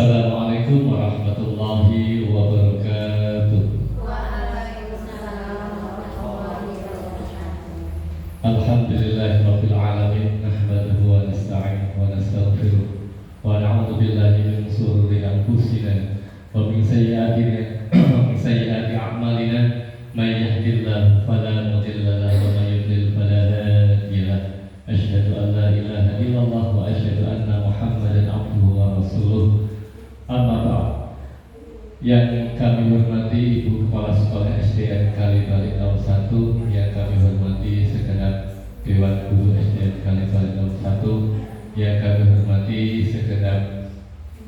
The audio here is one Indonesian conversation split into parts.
Assalamualaikum warahmatullahi wabarakatuh. Waalaikumsalam warahmatullahi wabarakatuh. Alhamdulillahirabbil alamin, nahmaduhu wa nasta'inuhu wa nastaghfiruh wa na'udzu billahi min shururi anfusina wa min sayyiati a'malina, may yahdihillahu fala mudilla lahu wa may yudlil fala hadiya lahu. Asyhadu an la ilaha illallah wa asyhadu anna Muhammadan abduhu wa rasuluh. Amma ba'd. Yang kami hormati Ibu Kepala Sekolah SDN Kalibalik 01, yang kami hormati segenap Dewan Guru SDN Kalibalik 01, yang kami hormati segenap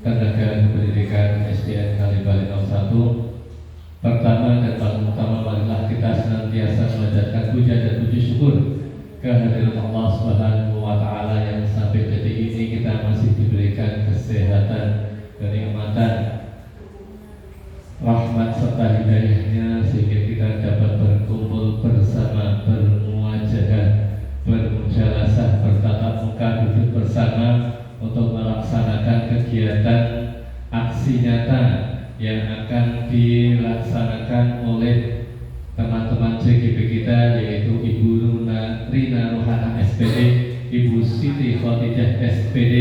tenaga pendidikan SDN Kalibalik 01. Pertama dan paling utama, marilah kita senantiasa memanjatkan puja dan puji syukur kehadirat Allah Subhanahu wa Ta'ala yang sampai detik ini kita masih diberikan kesehatan, kenikmatan, rahmat serta hidayahnya, sehingga kita dapat berkumpul bersama, bermuajahah, bermujalasah, bertatap muka, duduk bersama untuk melaksanakan kegiatan aksi nyata yang akan dilaksanakan oleh teman-teman JGP kita, yaitu Ibu Rina Rohana SPD, Ibu Siti Khotijah SPD,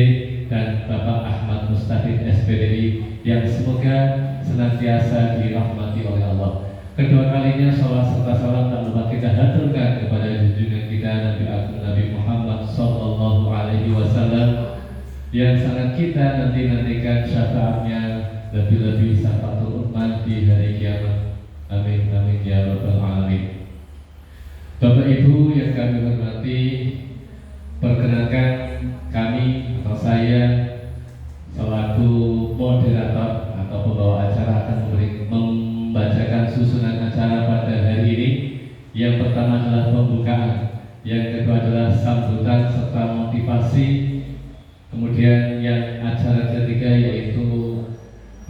dan Bapak Ahmad Mustahid SPDI, yang semoga senantiasa dirahmati oleh Allah. Kedua kalinya sholawat serta salam tak lupa kita haturkan kepada junjungan kita Nabi Agung Nabi Muhammad Sallallahu Alaihi Wasallam, yang sangat kita nanti-nantikan syafaatnya, lebih-lebih syafaatul umat di hari kiamat. Amin amin ya rabbal alamin. Bapak Ibu yang kami hormati, perkenalkan kami atau saya selaku moderator atau pembawa acara akan membacakan susunan acara pada hari ini. Yang pertama adalah pembukaan, yang kedua adalah sambutan serta motivasi, kemudian yang acara ketiga yaitu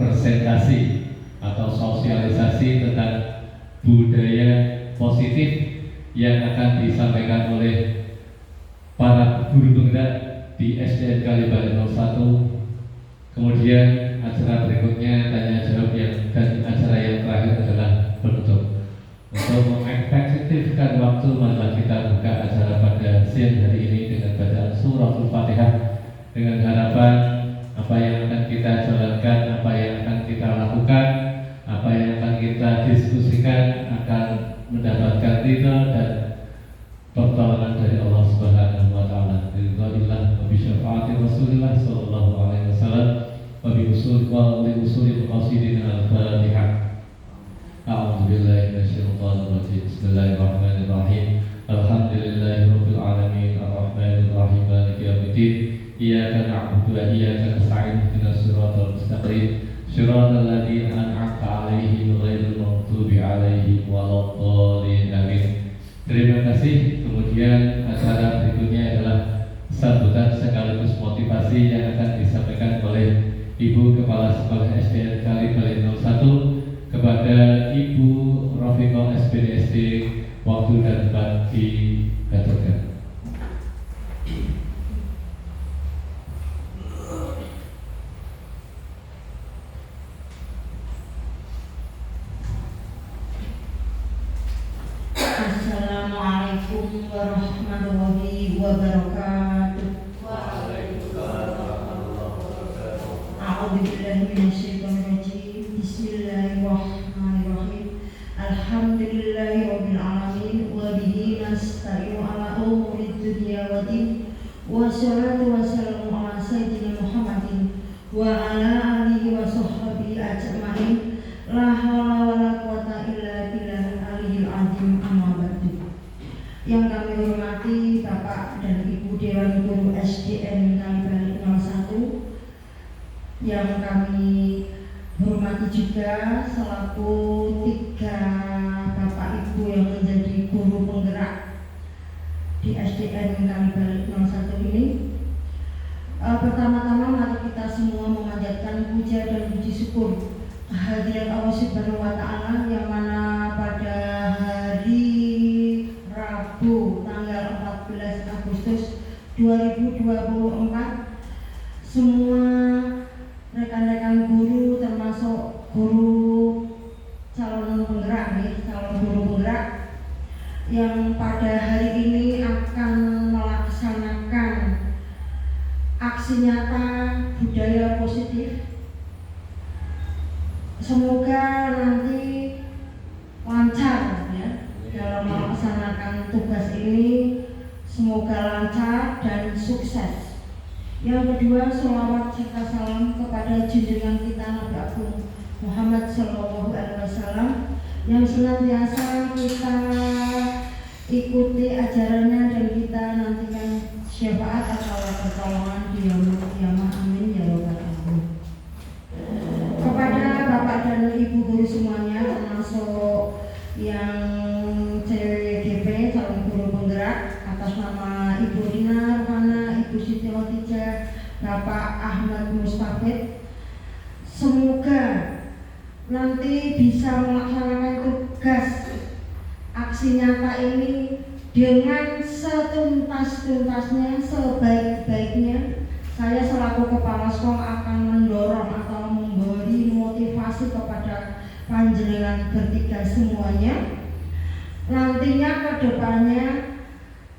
presentasi atau sosialisasi tentang budaya positif yang akan disampaikan oleh para guru penggerak di SDN Kalibalik 01. Kemudian acara berikutnya tanya jawab, dan acara yang terakhir adalah penutup. Untuk mengefektifkan waktu, marilah kita buka acara pada siang hari ini dengan bacaan surah Al-Fatihah, dengan harapan apa yang akan kita jalankan, apa yang akan kita lakukan, apa yang akan kita diskusikan akan mendapatkan ridha dan pertolongan dari Allah Subhanahu wa Ta'ala. Ridwanillah wa bi syafaati Rasulillah sallallahu alaihi wasallam wa bi usul qasidin al-Fatihah. A'udzu billahi minasyaitonir rajim. Bismillahirrahmanirrahim. Alhamdulillahirabbil alamin, arrahmanir rahim, maliki yaumiddin. Iyyaka na'budu wa iyyaka nasta'in, ihdinas siratal mustaqim, siratal ladzina an'amta 'alaihim ghairil maghdubi 'alaihim waladdallin. Amin. Terima kasih. Kemudian acara berikutnya adalah sambutan sekaligus motivasi yang akan disampaikan oleh Ibu Kepala Sekolah SDN Kalibalik 01 kepada Ibu Rofiqah SPDSD. Waktu dan tempat diaturkan. Assalamualaikum warahmatullahi wabarakatuh. A'udzu billahi minasyaitonir rajim. Bismillahirrahmanirrahim. Alhamdulillahirabbil alamin wa bihi nasta'inu ala umuri dunya waddin. Wassalatu wassalamu ala sayyidina Muhammadin wa ala alihi wa sahbihi ajmain. La haula wala quwata illa billahil aliyyil azim. Amma ba'du. Yang kami hormati Bapak dan Ibu Dewan Guru SDN Kalibalik 01, yang kami hormati juga selaku 3 Bapak Ibu yang menjadi guru penggerak di SDN Kalibalik 01 ini. Pertama-tama mari kita semua memanjatkan puja dan puji syukur kehadirat Allah Subhanahu wa Ta'ala, yang mana pada hari Rabu tanggal 14 Agustus 2024 semua rekan-rekan aksi nyata budaya positif. Semoga nanti lancar ya dalam melaksanakan tugas ini, semoga lancar dan sukses. Yang kedua, sholawat serta salam kepada junjungan kita Nabi Agung Muhammad Shallallahu Alaihi Wasallam yang senantiasa kita ikuti ajarannya dan kita nantikan syafaat atau pertolongan di yaumul qiyamah. Amin ya rabbal alamin. Kepada Bapak dan Ibu guru semuanya, termasuk yang CGP calon guru penggerak, atas nama Ibu Rina Rohana, Ibu Siti Khadijah, Bapak Ahmad Mustafid, semoga nanti bisa melaksanakan tugas aksi nyata ini dengan setuntas-tuntasnya, sebaik-baiknya. Saya selaku kepala sekolah akan mendorong atau memberi motivasi kepada panjenengan bertiga semuanya. Nantinya ke depannya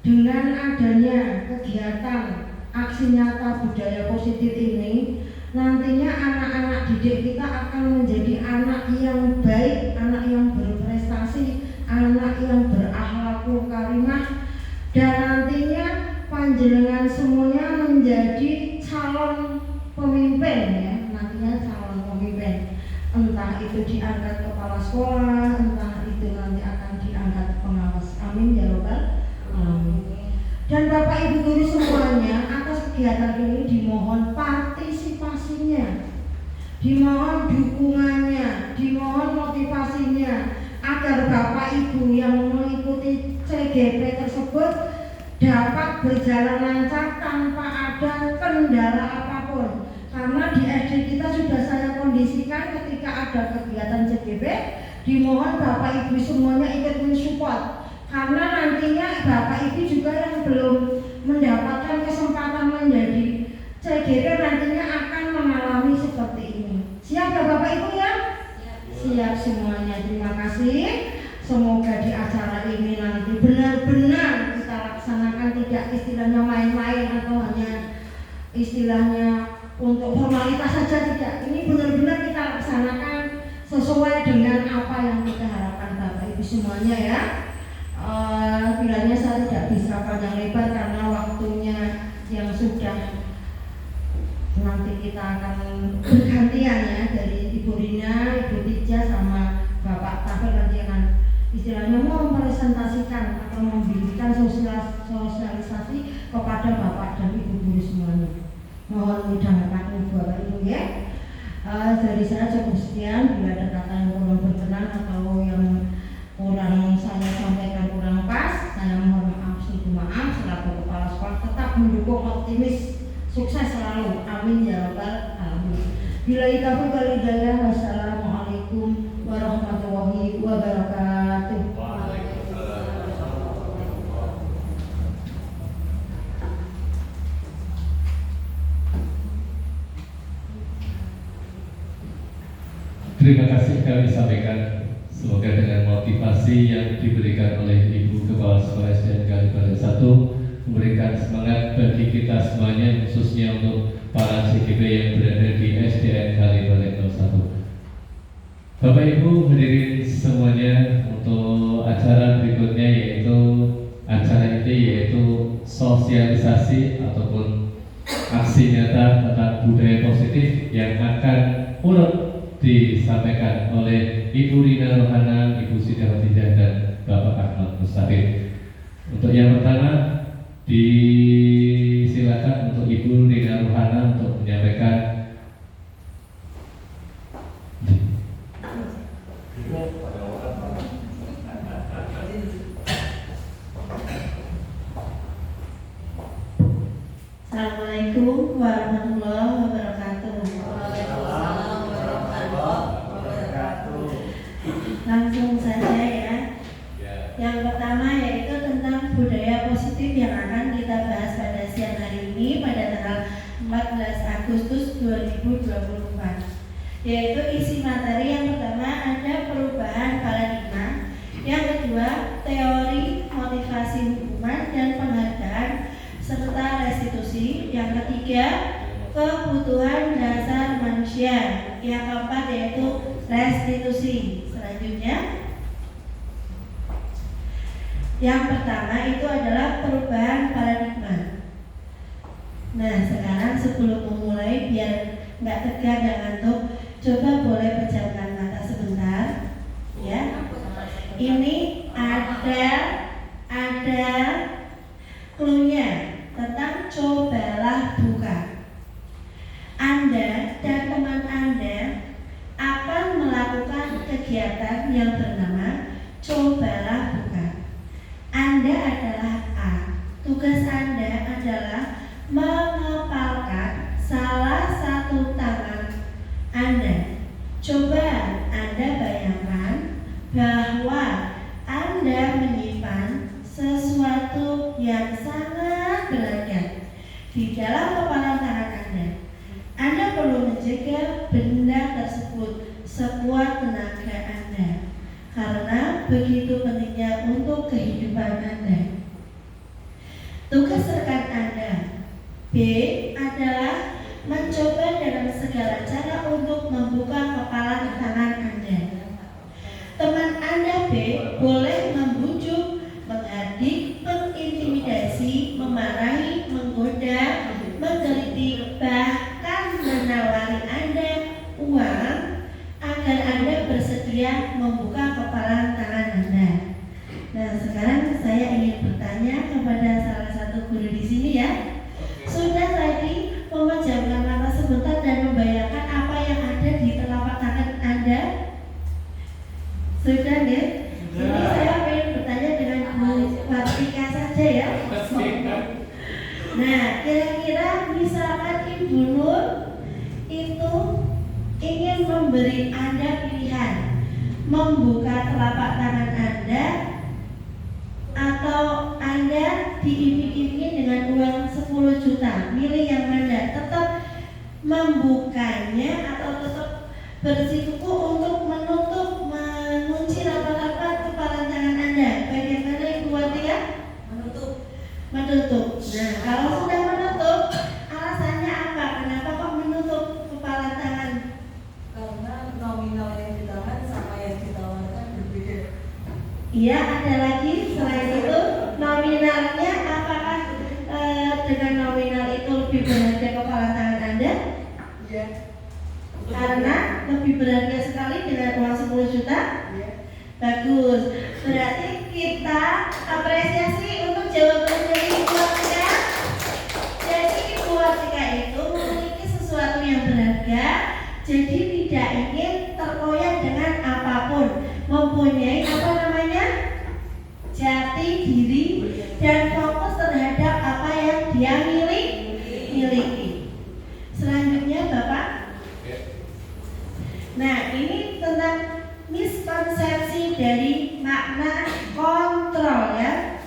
dengan adanya kegiatan aksi nyata budaya positif ini, nantinya anak-anak didik kita akan menjadi anak yang baik, anak yang berprestasi, anak yang berakhlakul karimah, dan nantinya panjenengan semuanya menjadi calon pemimpin ya, nantinya calon pemimpin, entah itu diangkat kepala sekolah, entah itu nanti akan diangkat pengawas. Amin ya rabbal alamin. Dan Bapak Ibu guru semuanya, atas kegiatan ini dimohon partisipasinya, dimohon dukungannya, dimohon motivasinya, agar Bapak Ibu yang mengikuti CGP tersebut dapat berjalan lancar tanpa ada kendala apapun. Karena di SD kita sudah saya kondisikan ketika ada kegiatan CGP, dimohon Bapak Ibu semuanya ikut mensupport, karena nantinya Bapak Ibu juga yang belum mendapatkan kesempatan menjadi CGP nantinya akan mengalami seperti ini. Siap ya Bapak Ibu ya? Siap semuanya. Terima kasih. Semoga di acara ini nanti benar-benar kita laksanakan, tidak istilahnya main-main atau hanya istilahnya untuk formalitas saja, tidak. Ini benar-benar kita laksanakan sesuai dengan apa yang kita harapkan Bapak Ibu semuanya ya. Bilangnya saya tidak bisa panjang lebar karena waktunya yang sudah nanti kita akan bergantian ya, dari Ibu Rina, Ibu Tija sama Bapak Tahir nanti akan istilahnya mau mempresentasikan atau memberikan sosialisasi kepada Bapak dan Ibu guru semuanya. Mohon didengarkan Bapak Ibu ya. Dari saya cukup sekian. Bila ada kata yang kurang berkenan atau yang kurang saya sampaikan kurang pas, saya mohon maaf, sungguh maaf. Selaku kepala sekolah tetap mendukung, optimis, sukses selalu. Amin ya rabbal alamin. Bila taufiq wal hidayah. Wassalamualaikum warahmatullahi wabarakatuh. Terima kasih kami sampaikan. Semoga dengan motivasi yang diberikan oleh Ibu Kepala Sekolah SDN Kalibaran 1 memberikan semangat bagi kita semuanya, khususnya untuk para CGP yang berada di SDN Kalibaran 1. Bapak Ibu hadirin semuanya, untuk acara berikutnya yaitu acara ini yaitu sosialisasi ataupun aksi nyata tentang budaya positif yang akan urut disampaikan oleh Ibu Rina Rohana, Ibu Siti Khadijah dan Bapak Ahmad Mustafid. Untuk yang pertama disilakan untuk Ibu Rina Rohana untuk menyampaikan. Assalamualaikum warahmatullahi wabarakatuh. Langsung saja ya. Yang pertama yaitu tentang budaya positif yang akan kita bahas pada siang hari ini pada tanggal 14 Agustus 2024. Yaitu isi materi yang pertama ada perubahan paradigma, yang kedua teori motivasi hukuman dan penghargaan, serta restitusi. Yang ketiga, kebutuhan dasar manusia. Yang keempat yaitu restitusi. Selanjutnya, yang pertama itu adalah perubahan paradigma. Nah, sekarang sebelum memulai, biar nggak tegang dan ngantuk, coba boleh pejamkan mata sebentar, ya. Ini ada clue-nya tentang cobalah buka. Anda dan teman Anda akan melakukan kegiatan yang bernama cobalah buka. Anda adalah A. Tugas Anda adalah mengepalkan salah satu tangan Anda. Coba Anda bayangkan bahwa Anda menyimpan sesuatu yang sangat berharga di dalam kepalan tangan Anda. Anda perlu menjaga benda tersebut sekuat tenaga Anda, karena begitu pentingnya untuk kehidupan Anda. Tugas rekan Anda B adalah mencoba dengan segala cara untuk membuka kepalan tangan Anda. Teman Anda B boleh membujuk, menghardik, mengintimidasi, memarahi, menggoda, menggelitik, bahkan menawari Anda uang agar Anda bersedia membuka kepalan tangan Anda. Nah, sekarang saya ingin bertanya kepada salah satu guru di sini, ya. Sudah tadi memejamkan mata sebentar dan membayangkan apa yang ada di telapak tangan Anda? Sudah, ya? Ini saya ingin bertanya dengan Bu Kartika saja, ya. Nah, kira-kira misalkan Ibu Nur itu ingin memberi Anda pilihan membuka telapak tangan Anda atau Anda diiming-iming dengan uang 10 juta, milih yang mana? Tetap membukanya atau tetap bersikuku untuk menutup, mengunci rapat-rapat kepala tangan Anda? Bagaimana Ibu Watia? Menutup. Nah, kalau sudah menutup, alasannya apa? Kenapa kok menutup kepala tangan? Karena nominal yang ditahan sama yang ditawarkan berbeda. Iya, ada lagi selain itu nominalnya, apakah dengan nominal itu lebih berharga kepala tangan Anda? Iya. Karena lebih berharga sekali dengan uang 10 juta? Iya. Bagus. Berarti kita apresiasi untuk jawaban dari Ibu Watika. Jadi Ibu Watika itu memiliki sesuatu yang berharga, jadi tidak ingin terkoyak dengan apapun, mempunyai apa namanya, jati diri dan fokus terhadap apa yang dia miliki. Selanjutnya Bapak. Nah, ini tentang miskonsepsi dari makna kontrol, ya.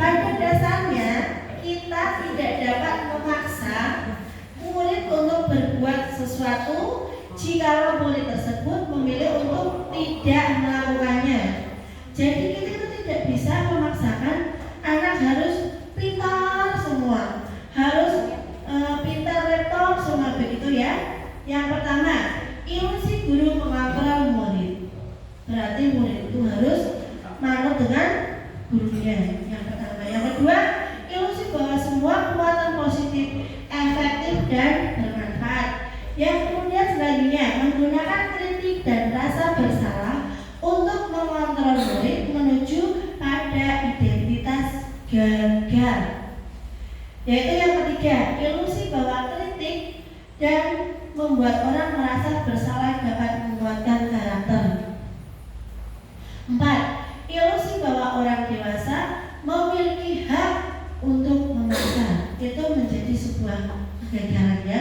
Pada dasarnya kita tidak dapat memaksa murid untuk berbuat sesuatu jika murid tersebut memilih untuk tidak melakukannya. Jadi kita itu tidak bisa memaksakan anak harus pintar semua, harus pintar laptop semua, begitu, ya. Yang pertama, ilusi guru mengontrol murid. Berarti murid itu harus manut dengan gurunya. Yang pertama. Yang kedua, ilusi bahwa semua kekuatan positif, efektif dan bermanfaat. Yang kemudian selanjutnya, menggunakan kritik dan rasa bersalah untuk mengontrol murid menuju pada identitas gagal. Yaitu yang ketiga, ilusi bahwa kritik dan membuat orang merasa bersalah dapat menguatkan karakter. 4. Ilusi bahwa orang dewasa memiliki hak untuk memaksa. Itu menjadi sebuah kegagalan, ya.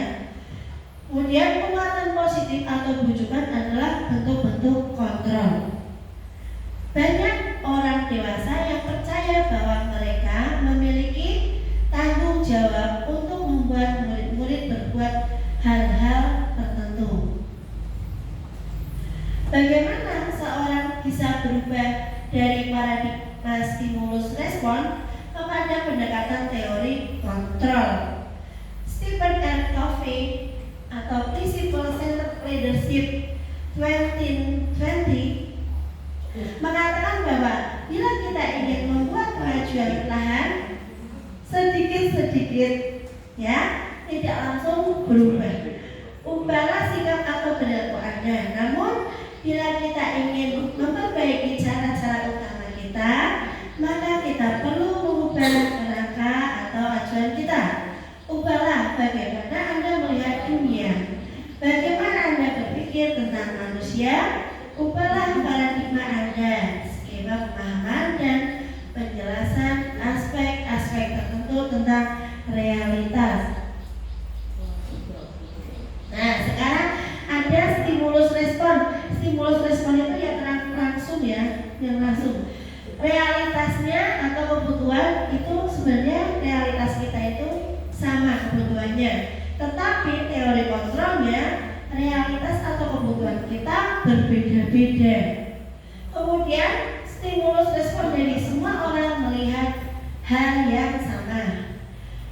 Kemudian penguatan positif atau bujukan adalah bentuk-bentuk kontrol. Banyak orang dewasa yang percaya bahwa mereka memiliki tanggung jawab untuk membuat murid-murid berbuat hal-hal tertentu. Bagaimana seorang bisa berubah dari paradigma stimulus respon kepada pada pendekatan teori kontrol. Stephen R. Covey atau Principle Centered Leadership 2020 mengatakan bahwa bila kita ingin membuat kemajuan perlahan, sedikit-sedikit, ya, tidak langsung berubah. Ubahlah sikap atau perilaku Anda. Namun, bila kita ingin memperbaiki cara-cara utama kita, maka kita perlu mengubah kerangka atau acuan kita. Ubahlah bagaimana Anda melihat dunia, bagaimana Anda berpikir tentang manusia. Ubahlah paradigma Anda, skema pemahaman dan penjelasan aspek-aspek tertentu tentang realitas. Nah, sekarang ada stimulus respon. Stimulus respon itu ya langsung ya, yang langsung. Realitasnya atau kebutuhan itu sebenarnya realitas kita itu sama kebutuhannya. Tetapi teori kontrolnya realitas atau kebutuhan kita berbeda-beda. Kemudian stimulus respon dari semua orang melihat hal yang sama.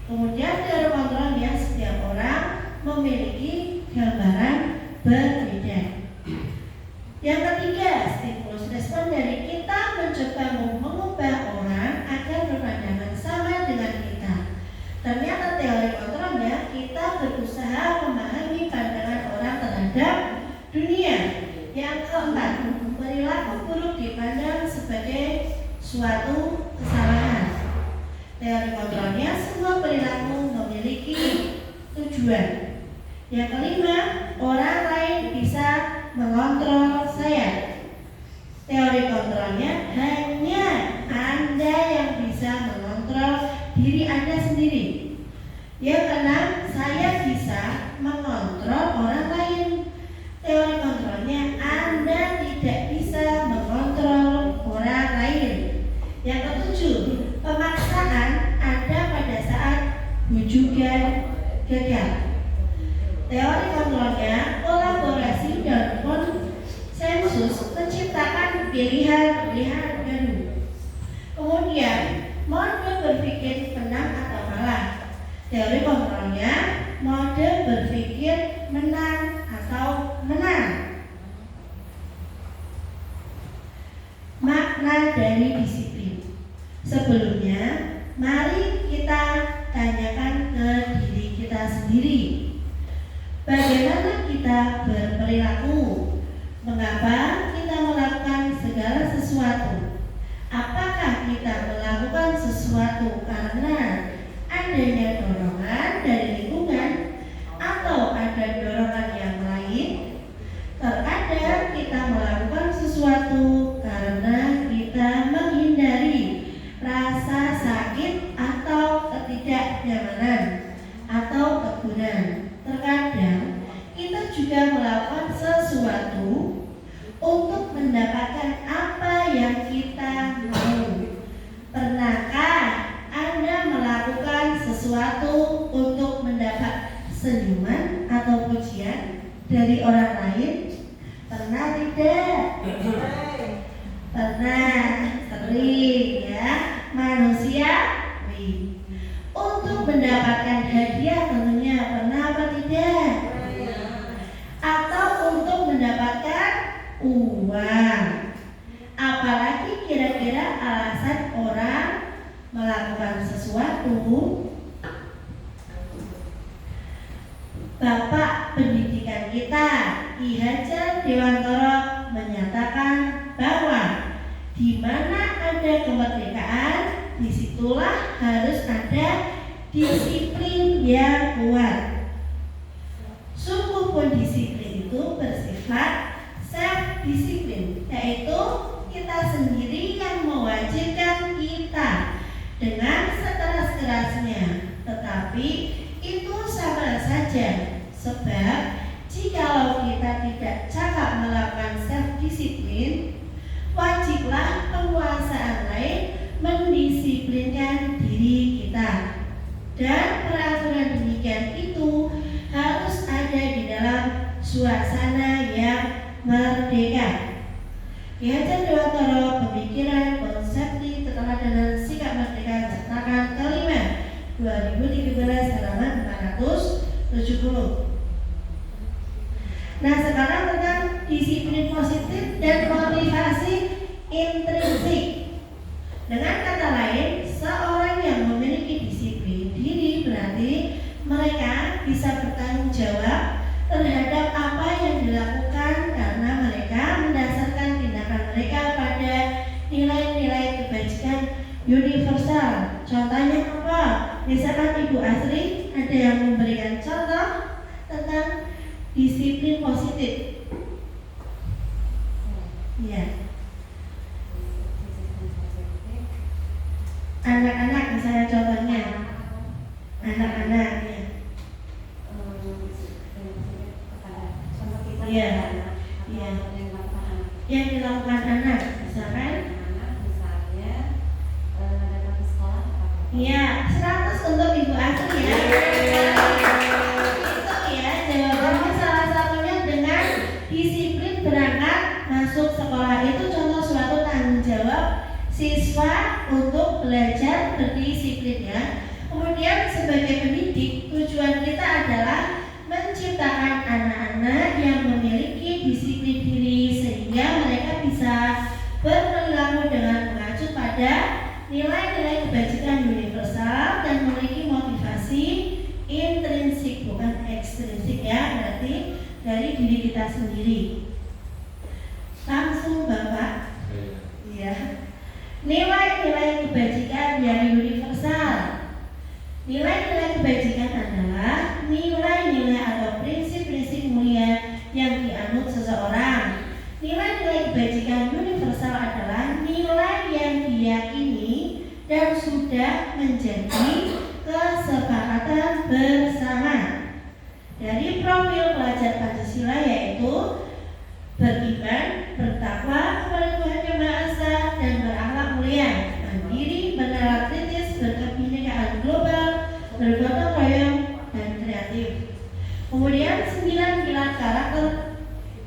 Kemudian teori kontrolnya setiap orang memiliki gambaran berbeda. Yang ketiga, stimulus respon dari kita mencoba mengubah orang agar berpandangan sama dengan kita. Ternyata teori kontrolnya kita berusaha memahami pandangan orang terhadap dunia. Yang keempat, perilaku buruk dipandang sebagai suatu kesalahan. Teori kontrolnya semua perilaku memiliki tujuan. Yang kelima, orang lain bisa mengontrol saya. Teori kontrolnya hanya Anda yang bisa mengontrol diri Anda sendiri. Yang keenam, saya bisa mengontrol orang lain. Teori kontrolnya Anda tidak bisa mengontrol orang lain. Yang ketujuh, pemaksaan ada pada saat bujukan gagal. Teori kontrolnya kolaborasi dan konsensus menciptakan pilihan-pilihan baru. Kemudian mode berpikir menang atau kalah. Teori kontrolnya mode berpikir menang atau menang. Makna dari disiplin. Sebelumnya, mari kita tanyakan ke diri kita sendiri. Bagaimana kita berperilaku? Mengapa kita melakukan segala sesuatu? Apakah kita melakukan sesuatu karena adanya dorongan dari lingkungan atau ada dorongan yang lain? Terkadang kita melakukan sesuatu karena kita menghindari rasa sakit atau ketidaknyamanan atau teguran. Terkadang kita juga melakukan sesuatu untuk mendapatkan apa yang kita mau. Pernahkah Anda melakukan sesuatu untuk mendapat senyuman atau pujian dari orang lain? Pernah tidak? Pernah, sering ya, manusiawi. Untuk mendapatkan hadiah tentunya pernah apa tidak? Atau untuk mendapatkan uang. Apalagi kira-kira alasan orang melakukan sesuatu. Bapak pendidikan kita, Ki Hajar Dewantara, menyatakan bahwa di mana ada kemerdekaan, disitulah harus ada disiplin yang kuat. Sungguh pun disiplin itu bersifat self-disiplin, yaitu kita sendiri yang mewajibkan kita dengan sekeras-kerasnya. Tetapi itu sama saja, sebab jikalau kita tidak cakap melakukan self-disiplin, wajiblah penguasaan lain mendisiplinkan diri kita. Dan peraturan demikian itu harus ada di dalam suasana yang merdeka. Ki Hajar Dewantara, Pemikiran, Konsepsi, Keteladanan, Sikap Merdeka, Ciptakan 2017 halaman 470. Nah, sekarang tentang disiplin positif dan motivasi intrinsik. Dengan kata lain, seorang yang memiliki disiplin diri berarti mereka bisa bertanggung jawab terhadap apa yang dilakukan karena mereka mendasarkan tindakan mereka pada nilai-nilai kebajikan universal. Contohnya apa? Misalkan Ibu Asri ada yang memberikan contoh tentang disiplin positif. Ya. Anak-anak misalnya contohnya. Anak-anak ya. Iya. Iya. Yang dilakukan anak misalkan iya, 100 untuk Ibu Asri ya. Itu ya, jawabannya salah satunya dengan disiplin berangkat masuk sekolah. Itu contoh suatu tanggung jawab siswa untuk belajar berdisiplin ya. Kemudian sebagai pendidik, tujuan kita adalah menciptakan anak-anak yang memiliki disiplin diri sehingga mereka bisa berperilaku dengan mengacu pada nilai-nilai kebajikan universal dan memiliki motivasi intrinsik bukan ekstrinsik ya, berarti dari diri kita sendiri. Langsung Bapak. Iya. Nilai-nilai kebajikan yang universal. Nilai-nilai kebajikan adalah nilai-nilai atau prinsip-prinsip mulia yang dianut seseorang. Nilai-nilai kebajikan universal adalah nilai yang diyakini dan sudah menjadi kesepakatan bersama. Dari profil pelajar Pancasila yaitu beriman, bertakwa kepada Tuhan Yang Maha Esa dan berakhlak mulia, mandiri, bernalar kritis, berkebinekaan global, bergotong royong dan kreatif. Kemudian 9 pilar karakter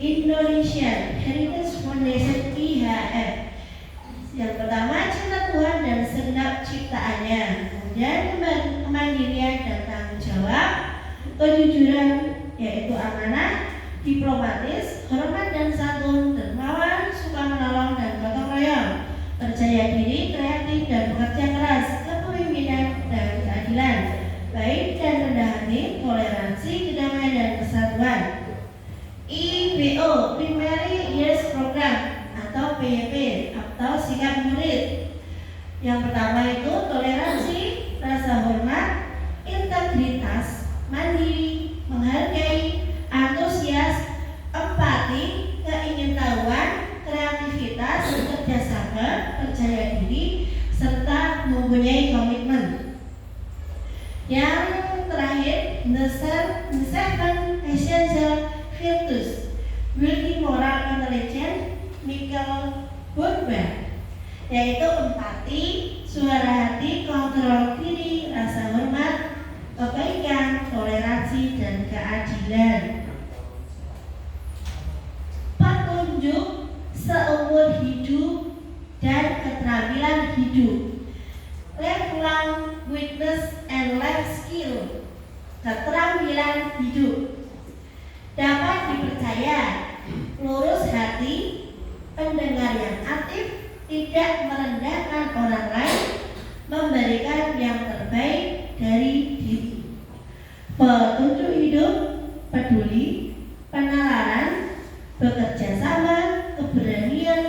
Indonesian Heritage Foundation IHF. Yang pertama, cinta Tuhan dan segenap ciptaannya. Kemudian kemandirian dan tanggung jawab, kejujuran yaitu amanah, diplomatis, hormat dan santun, dermawan, suka menolong dan gotong royong, percaya diri, kreatif dan bekerja keras, kepemimpinan dan keadilan, baik dan rendah hati, toleransi, kedamaian dan persatuan. IBO Primary Years Program atau PYP atau sikap murid. Yang pertama itu toleransi, rasa hormat, integritas, mandiri, menghargai, antusias, empati, keingintahuan, kreativitas, kerjasama, percaya diri, serta mempunyai komitmen. Yang terakhir, the seven essential virtues, building moral intelligence, Michael Burber, yaitu empati, suara hati, kontrol diri, rasa hormat, kebaikan, toleransi, dan keadilan. Petunjuk seumur hidup dan keterampilan hidup, lifelong witness and life skill, keterampilan hidup. Dapat dipercaya, lurus hati, pendengar yang aktif, tidak merendahkan orang lain, memberikan yang terbaik dari diri. Petunjuk hidup, peduli, penalaran, bekerja sama, keberanian,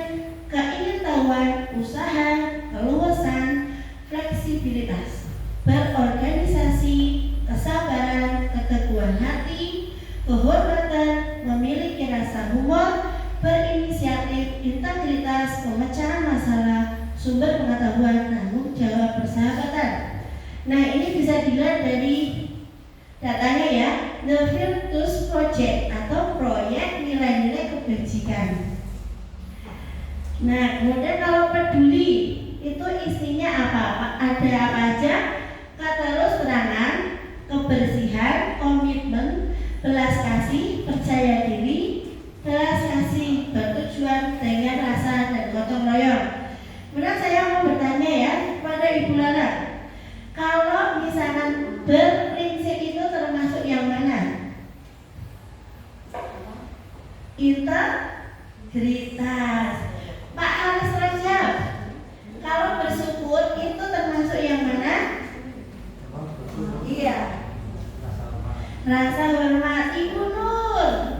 keingintahuan, usaha, keluasan, fleksibilitas, berorganisasi, kesabaran, keteguhan hati, kehormatan, memiliki rasa humor, berinisiatif, integritas, pemecahan masalah, sumber pengetahuan, tanggung jawab, persahabatan. Nah, ini bisa dilihat dari datanya ya, The Virtues Project atau proyek nilai-nilai kebajikan. Nah, kemudian kalau peduli itu isinya apa? Ada apa aja? Keterus-terangan, kebersihan, komitmen, belas kasih, percaya diri, belas kasih, bertujuan dengan rasa dan gotong royong. Kemudian saya mau bertanya ya kepada Ibu Lala, kalau misalkan integritas. Pak Haris Rajab, kalau bersyukur itu termasuk yang mana? Iya, rasa hormat. Ibu Nur,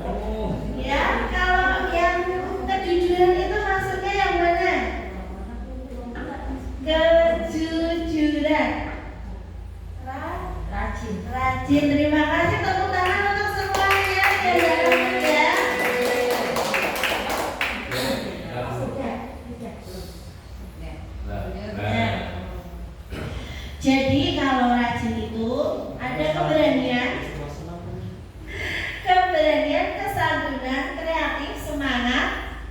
ya, kalau yang kejujuran itu maksudnya yang mana? Kejujuran. Rajin. Terima kasih, tepuk tangan untuk semuanya ya. Jadi kalau rajin itu ada keberanian, kesantunan, kreatif, semangat.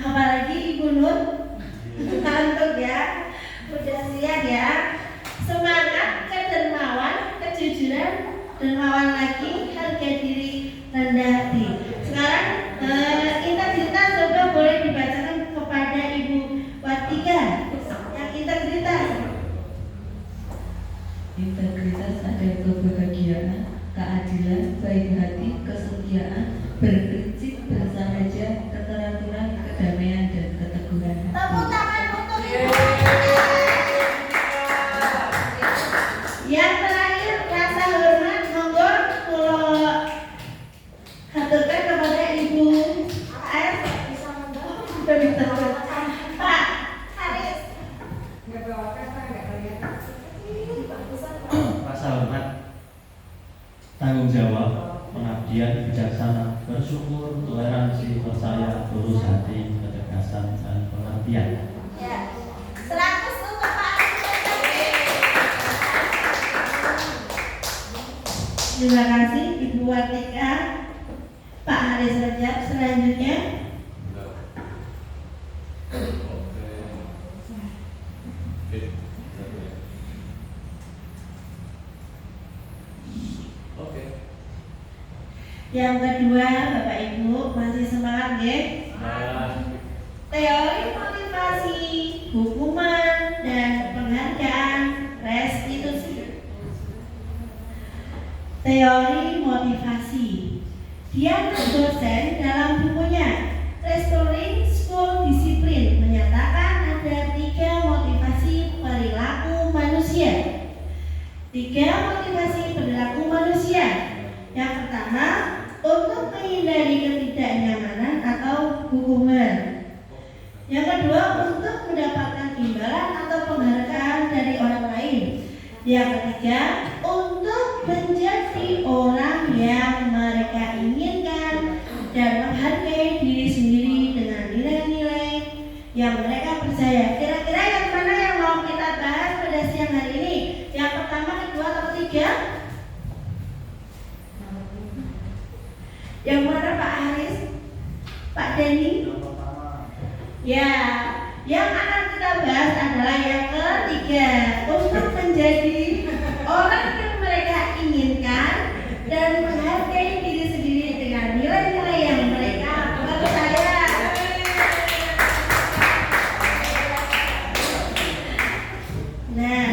Apalagi Ibu Nur, ngantuk ya, udah siang ya. Semangat, kedermawan, kejujuran, dermawan lagi, harga diri, rendah hati. Sekarang integritas coba boleh dibacakan kepada Ibu Watika. Yang integritas. Integritas adalah kebahagiaan, keadilan, baik hati, kesetiaan, berprinsip, bersahaja, keteraturan, kedamaian, dan keteguhan hati. Tepuk tangan untuk Ibu. Yang terakhir, rasa hormat, monggo kula haturkan kepada Ibu AS. Pak Haris. Rasa hormat, tanggung jawab, pengabdian, bijaksana, bersyukur, toleransi, percaya, tulus hati, ketegasan, dan pengertian. Ya, 100 untuk Pak Haris. Terima kasih Ibu Watika. Pak Haris Rajab selanjutnya. Yang kedua, Bapak Ibu masih semangat ya? Teori motivasi, hukuman, dan penghargaan restitusi. Teori motivasi. Dia dosen dalam bukunya Restoring School Discipline menyatakan ada 3 motivasi perilaku manusia. 3 motivasi perilaku manusia. Yang pertama, untuk menghindari ketidaknyamanan atau hukuman. Yang kedua, untuk mendapatkan imbalan atau penghargaan dari orang lain. Yang ketiga, untuk menjadi orang yang mereka inginkan dan menghargai diri sendiri dengan nilai-nilai yang mereka percaya. Kira-kira yang mana yang mau kita bahas pada siang hari ini? Yang pertama, kedua, atau ketiga? Yang mana Pak Haris? Pak Denny? Ya, yang akan kita bahas adalah yang ketiga, untuk menjadi orang yang mereka inginkan dan menghargai diri sendiri dengan nilai-nilai yang mereka percaya. Nah,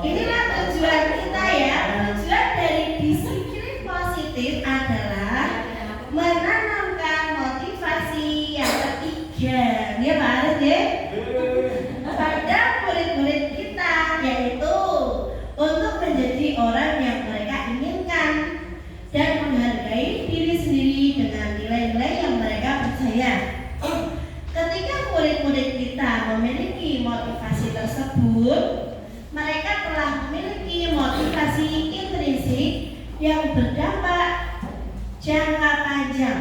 inilah tujuan kita ya. Tujuan dari disiplin positif adalah menanamkan motivasi yang ketiga, ya Pak Haris ya, pada murid-murid kita, yaitu untuk menjadi orang yang mereka inginkan dan menghargai diri sendiri dengan nilai-nilai yang mereka percaya. Ketika murid-murid kita memiliki motivasi tersebut, mereka telah memiliki motivasi intrinsik yang berdampak jangka panjang.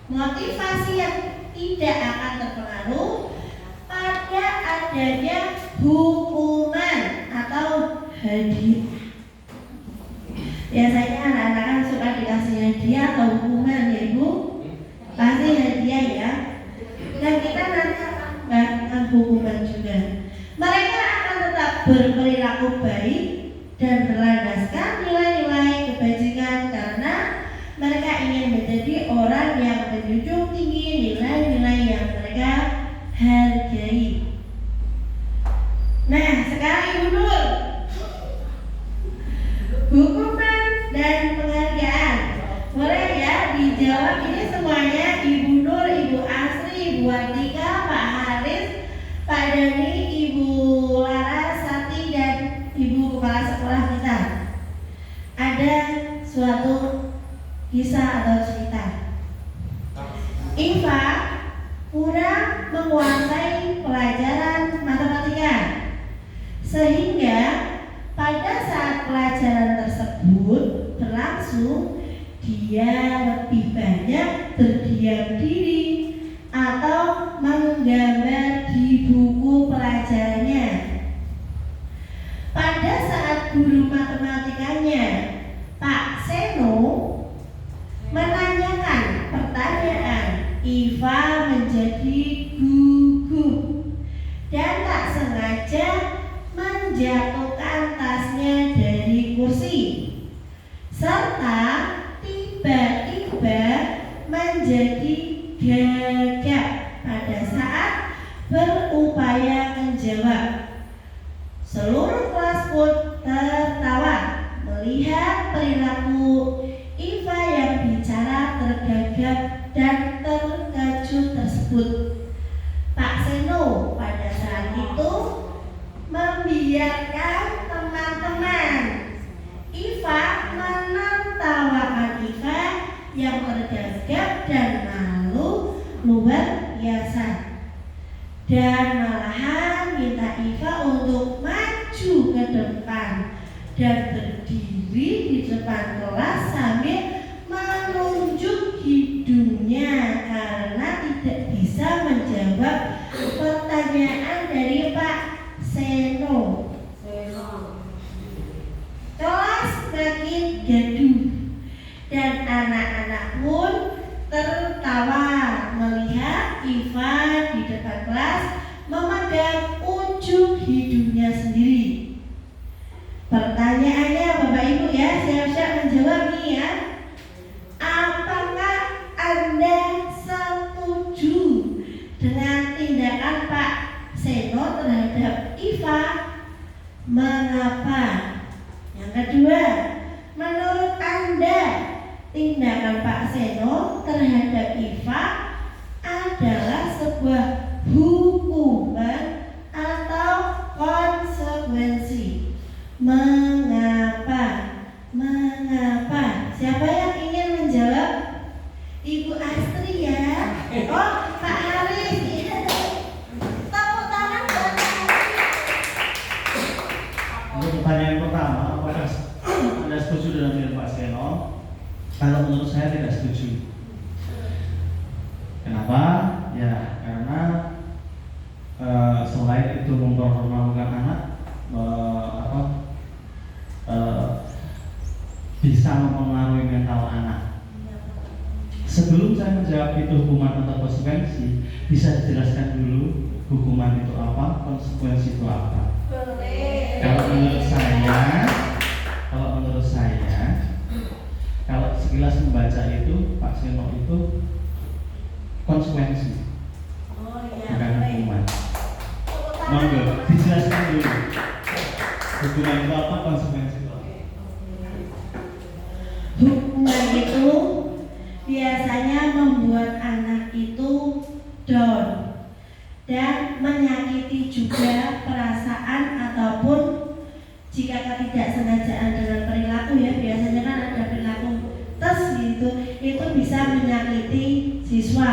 Motivasi yang tidak akan terpengaruh pada adanya hukuman atau hadiah. Biasanya anak-anak kan suka dikasih hadiah atau hukuman ya Ibu. Pasti hadiah ya. Dan kita nanti akan mendapatkan hukuman juga. Mereka akan tetap berperilaku baik dan berlandaskan nilai-nilai kebajikan karena mereka ingin menjadi orang yang menjunjung tinggi nilai-nilai yang mereka hargai. Nah, sekarang Ibu Nur, hukuman dan penghargaan. dijawab ini semuanya Ibu Nur, Ibu Asri, Ibu Atika, Pak Haris, Pak Dani, Ibu Laras, Sati, dan Ibu Kepala Sekolah kita. Ada suatu kisah atau cerita. Iva kurang menguasai pelajaran matematika, sehingga pada saat pelajaran tersebut berlangsung, dia lebih banyak berdiam diri atau menggambar di buku pelajarannya. Pada saat guru matematikanya, Pak Seno, menanyakan pertanyaan, Iva menjadi gugup dan tak sengaja menjatuhkan tasnya dari kursi, serta tiba-tiba menjadi gagap pada saat berupaya menjawab. Seluruh kelas pun tertawa melihat perilaku Iva yang bicara tergagap dan terkejut tersebut. Pak Seno pada saat itu membiarkan teman-teman Iva menertawakan Iva yang tergagap dan malu luar biasa, dan malahan minta Iva untuk maju ke depan dan berdiri di depan kelas sambil menunjuk hidungnya karena tidak bisa menjawab pertanyaan dari Pak Seno. Kelas makin gaduh dan anak-anak pun tertawa melihat Iva di depan kelas memegang ujung hidungnya sendiri. Pertanyaannya Bapak Ibu ya, siap-siap menjawab nih ya. Apakah Anda setuju dengan tindakan Pak Seno terhadap Iva? Mengapa? Yang kedua, menurut Anda tindakan Pak Seno terhadap Iva adalah sebuah hukuman atau konsekuensi? Mengapa? Mengapa? Siapa yang ingin menjawab? Ibu Astri ya. Oh, Pak Haris. Tepuk tangan buat Pak Haris. Untuk pertanyaan pertama, apakah Anda setuju dengan tindakan Pak Seno? Kalau menurut saya tidak setuju. Kenapa? Ya karena selain itu mempermalukan anak, bisa mempengaruhi mental anak. Sebelum saya menjawab itu hukuman atau konsekuensi, bisa dijelaskan dulu hukuman itu apa, konsekuensi itu apa. Kalau menurut saya, kalau sekilas membaca itu Pak Seno itu konsekuensi, bukan hukuman. Monggo dijelaskan dulu hukuman itu apa, konsekuensi itu apa. Hukuman itu biasanya membuat anak itu down dan menyakiti juga perasaan ataupun jika ketidaksengajaan dengan perilaku ya, biasanya kan ada perilaku tes gitu, itu bisa menyakiti siswa.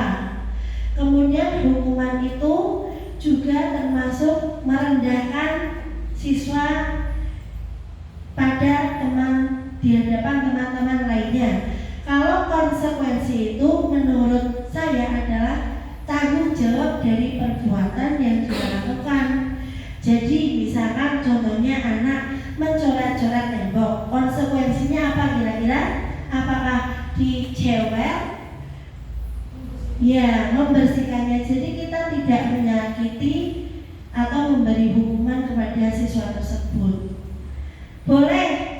Kemudian hukuman itu juga termasuk merendahkan siswa pada di hadapan teman-teman lainnya. Kalau konsekuensi itu menurut saya adalah tanggung jawab dari perbuatan yang dia lakukan. Jadi misalkan contohnya anak mencoret-coret tembok, konsekuensinya apa kira-kira? Apakah dicewek? Ya, membersihkannya. Jadi kita tidak menyakiti atau memberi hukuman kepada siswa tersebut. Boleh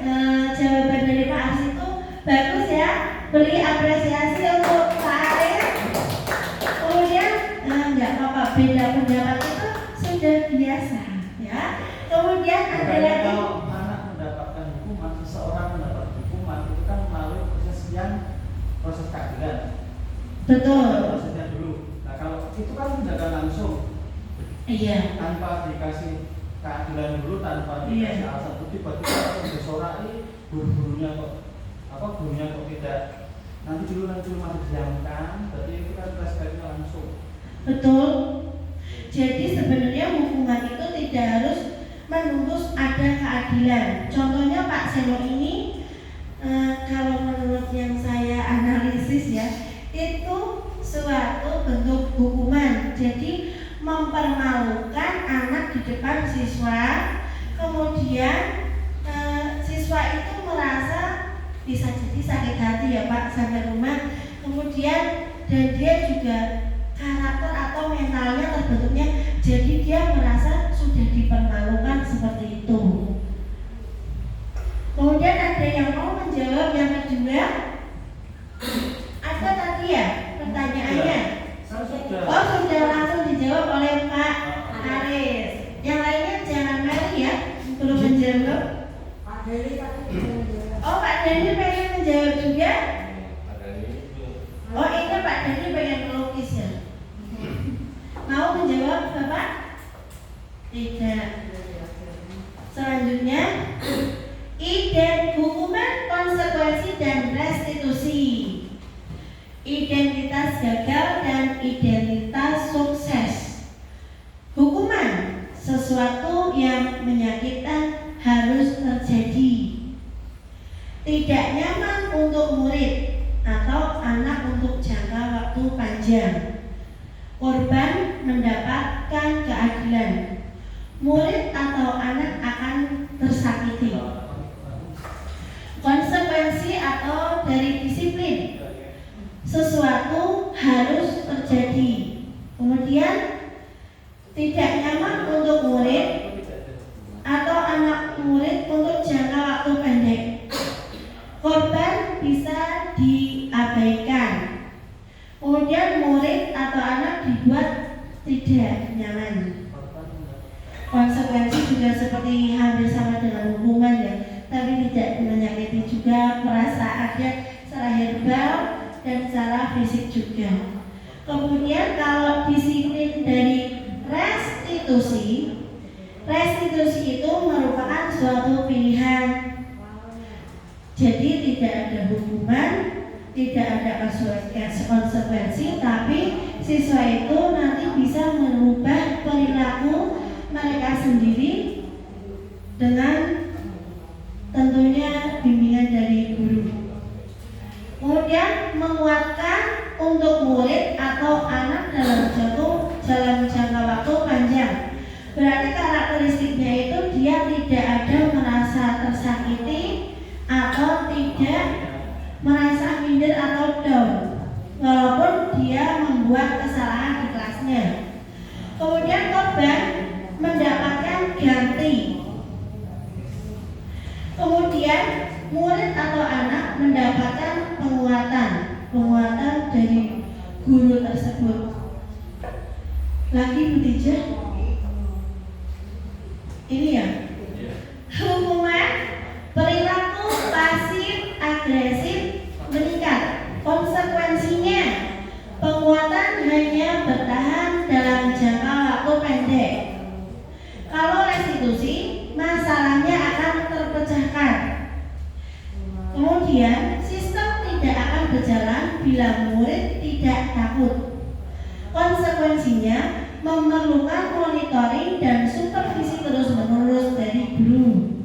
jawaban dari Pak Ars itu bagus ya, beri apresiasi untuk Pak Aris. Kemudian nggak apa-apa, beda pendapat itu sudah biasa ya. Kemudian ada lagi, kalau anak mendapatkan hukuman, seseorang mendapat hukuman itu kan melalui proses keadilan. Betul. Maksudnya dulu. Nah kalau itu kan tindakan langsung Iya. tanpa dikasih keadilan dulu, tanpa Iya. dikasih alasan bukti, tiba-tiba disorai gurunya kok tidak nanti dulu masih didiamkan, berarti itu kan respeknya langsung. Betul. Jadi sebenarnya hukuman itu tidak harus menunggu ada keadilan. Contohnya Pak Seno ini kalau menurut yang saya analisis ya, itu suatu bentuk hukuman. Jadi mempermalukan anak di depan siswa, kemudian siswa itu merasa bisa jadi sakit hati ya Pak sampai rumah, kemudian dan dia juga karakter atau mentalnya terbentuknya, jadi dia merasa sudah dipermalukan seperti itu. Kemudian ada yang mau menjawab yang kedua? Ada tadi ya pertanyaannya? Oh sudah langsung dijawab oleh Pak Aris. Yang lainnya jangan meli ya, belum menjawab. Oh Pak Dani pengen menjawab juga? Oh ini Pak Dani pengen melukis ya? Mau menjawab Bapak? Tidak. Selanjutnya hukuman, konsekuensi, dan restitusi. Identitas gagal dan identitas sukses. Hukuman, sesuatu yang menyakitkan harus terjadi. Tidak nyaman untuk murid atau anak untuk jangka waktu panjang. Korban mendapatkan keadilan. Murid atau anak akan tersakiti. Konsekuensi atau dari disiplin, sesuatu harus terjadi. Kemudian tidak nyaman untuk murid atau anak murid untuk jangka waktu pendek. Korban bisa diabaikan. Kemudian murid atau anak dibuat tidak nyaman. Konsekuensi juga seperti hampir sama dengan hukuman ya, tapi tidak menyakiti juga, perasaannya secara herbal dan secara fisik juga. Kemudian kalau disiplin dari restitusi, restitusi itu merupakan suatu pilihan. Jadi tidak ada hukuman, tidak ada konsekuensi, tapi siswa itu nanti bisa merubah perilaku mereka sendiri dengan tentunya bimbingan dari guru. Kemudian menguatkan untuk murid atau anak dalam jangka waktu panjang. Berarti karakteristiknya itu dia tidak ada merasa tersakiti atau tidak merasa minder atau down, walaupun dia membuat kesalahan di kelasnya. Kemudian korban mendapatkan ganti. Kemudian murid atau anak mendapatkan penguatan dari guru tersebut. Lagi Butija, ini ya, hukuman perilaku pasif agresif meningkat. Konsekuensinya penguatan hanya bertahan dalam jangka waktu pendek. Kalau restitusi, masalahnya akan terpecahkan. Kemudian sistem tidak akan berjalan bila murid tidak takut. Konsekuensinya memerlukan monitoring dan supervisi terus-menerus dari guru.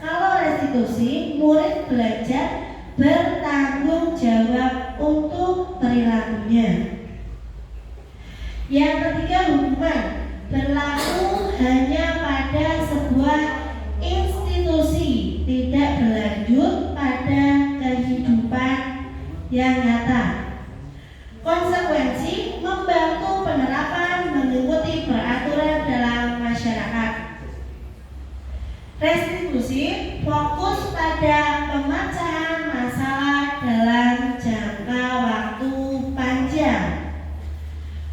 Kalau restitusi, murid belajar bertanggung jawab untuk perilakunya. Yang ketiga, hukuman berlaku hanya pada sebuah institusi, tidak berlanjut pada kehidupan yang nyata. Konsekuensi membantu penerapan mengikuti peraturan dalam masyarakat. Restitusi fokus pada pemecahan masalah dalam jangka waktu panjang.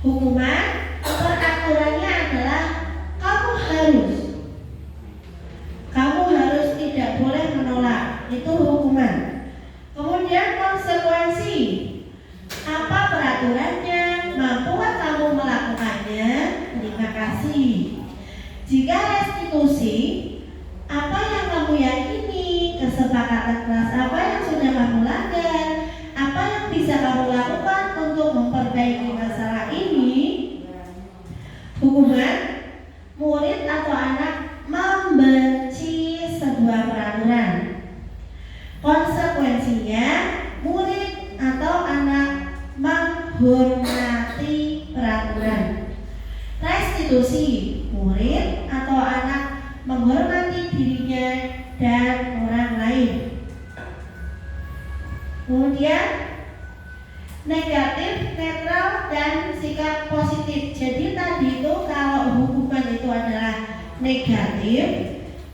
Hukuman peraturannya adalah kamu harus tidak boleh menolak, itu hukuman. Kemudian konsekuensi evaluasi. Jika restitusi, apa yang kamu yakini, kesepakatan kelas apa yang sudah kamu langgar, apa yang bisa kamu lakukan untuk memperbaiki masalah ini. Hukuman, murid atau anak membenci sebuah peraturan. Konsekuensinya, murid atau anak menghormati peraturan. Restitusi, murid atau anak menghormati dirinya dan orang lain. Kemudian negatif, netral, dan sikap positif. Jadi tadi itu kalau hukuman itu adalah negatif,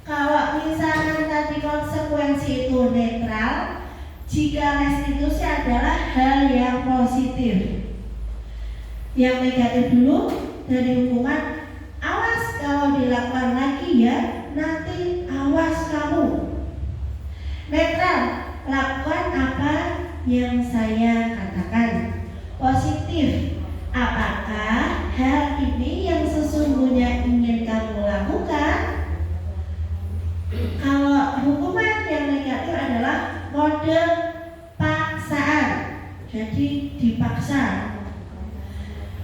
kalau misalnya tadi konsekuensi itu netral, jika restitusi adalah hal yang positif. Yang negatif dulu dari hukuman, awas kalau dilakukan lagi ya, nanti awas kamu. Netral, lakukan apa yang saya katakan. Positif, apakah hal ini yang sesungguhnya ingin kamu lakukan? Kalau hukuman yang negatif adalah mode paksaan, jadi dipaksa.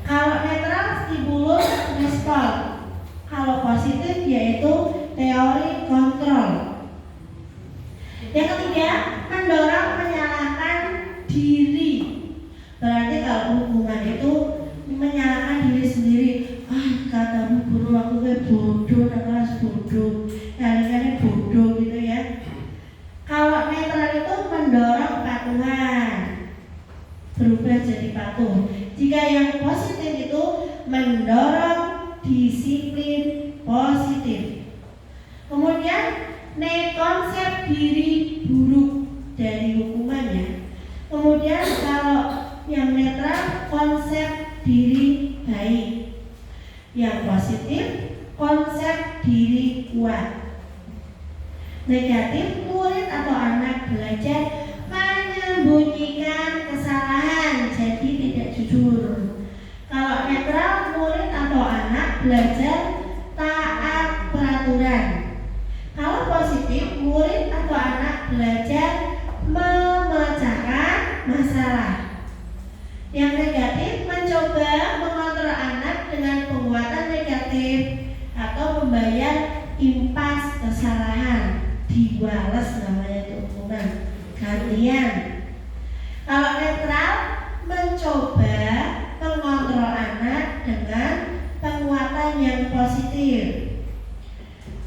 Kalau netral, stimulus, respon. Kalau positif yaitu teori kontrol. Yang ketiga, mendorong menyalahkan diri. Berarti kalau hukuman itu menyalahkan diri sendiri. Katamu guru aku kayak bodoh, kelas bodoh, kali-kali bodoh gitu ya. Kalau netral itu mendorong kepatuhan, berubah jadi patuh. Jika yang positif itu mendorong disiplin positif. Kemudian konsep diri buruk dari hukumannya. Kemudian kalau yang netral, konsep diri baik. Yang positif, konsep diri kuat. Negatif, murid atau anak belajar menyembunyikan kesalahan, jadi tidak jujur. Kalau netral, murid atau anak belajar taat peraturan. Kalau positif, murid atau anak belajar memecahkan masalah. Yang negatif, mencoba mengontrol anak dengan penguatan negatif atau membayar impas kesalahan, diwales namanya itu hukuman gantian. Kalau netral, mencoba mengontrol anak dengan penguatan yang positif.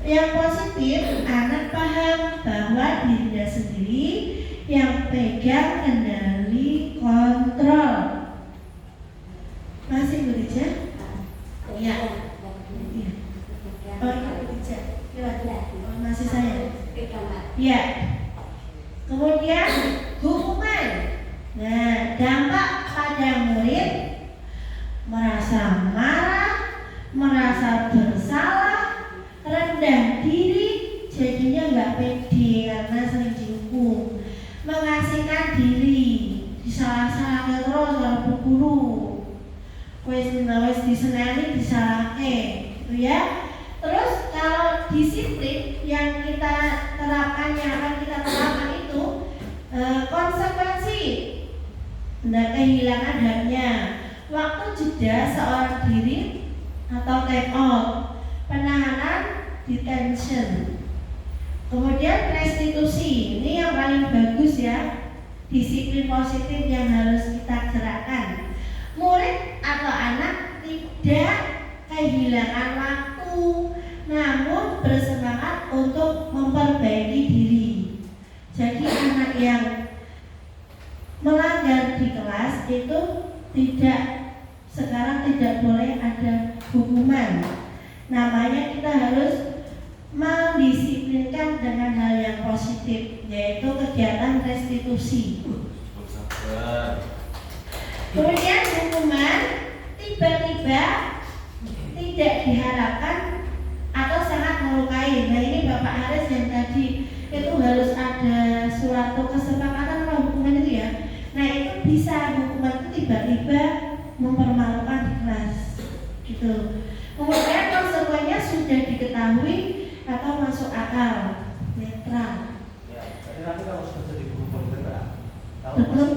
Yang positif, anak paham bahwa dirinya sendiri yang pegang kendali kontrol. Masih bekerja? Iya. Oh, bekerja. Oh, masih saya. Iya. Kemudian hukuman. Nah, dampak pada murid merasa marah, merasa bersalah, rendah diri, jadinya nggak pede karena sering dihukum, mengasingkan diri, disalah-salahkan terus oleh guru, wes diseneni disalahke, gitu ya. Terus kalau disiplin yang kita terapkan, yang akan kita terapkan itu konsekuensi, benda kehilangan haknya, waktu jeda seorang diri atau time out, penahanan, detention. Kemudian restitusi, ini yang paling bagus ya, disiplin positif yang harus kita gerakkan. Murid atau anak tidak kehilangan waktu, namun bersemangat untuk memperbaiki diri. Jadi anak yang melanggar di kelas itu sekarang tidak boleh ada hukuman. Namanya kita harus mendisiplinkan dengan hal yang positif, yaitu kegiatan restitusi. Kemudian hukuman tiba-tiba tidak diharapkan atau sangat melukai. Nah ini Bapak Haris yang tadi itu harus ada suatu kesepakatan kalau hukuman itu ya. Nah itu bisa hukuman itu tiba-tiba mempermalukan di kelas gitu. Kemudian akal, netral. Ya, jadi nanti kalau sudah jadi guru penggerak, kalau Betul.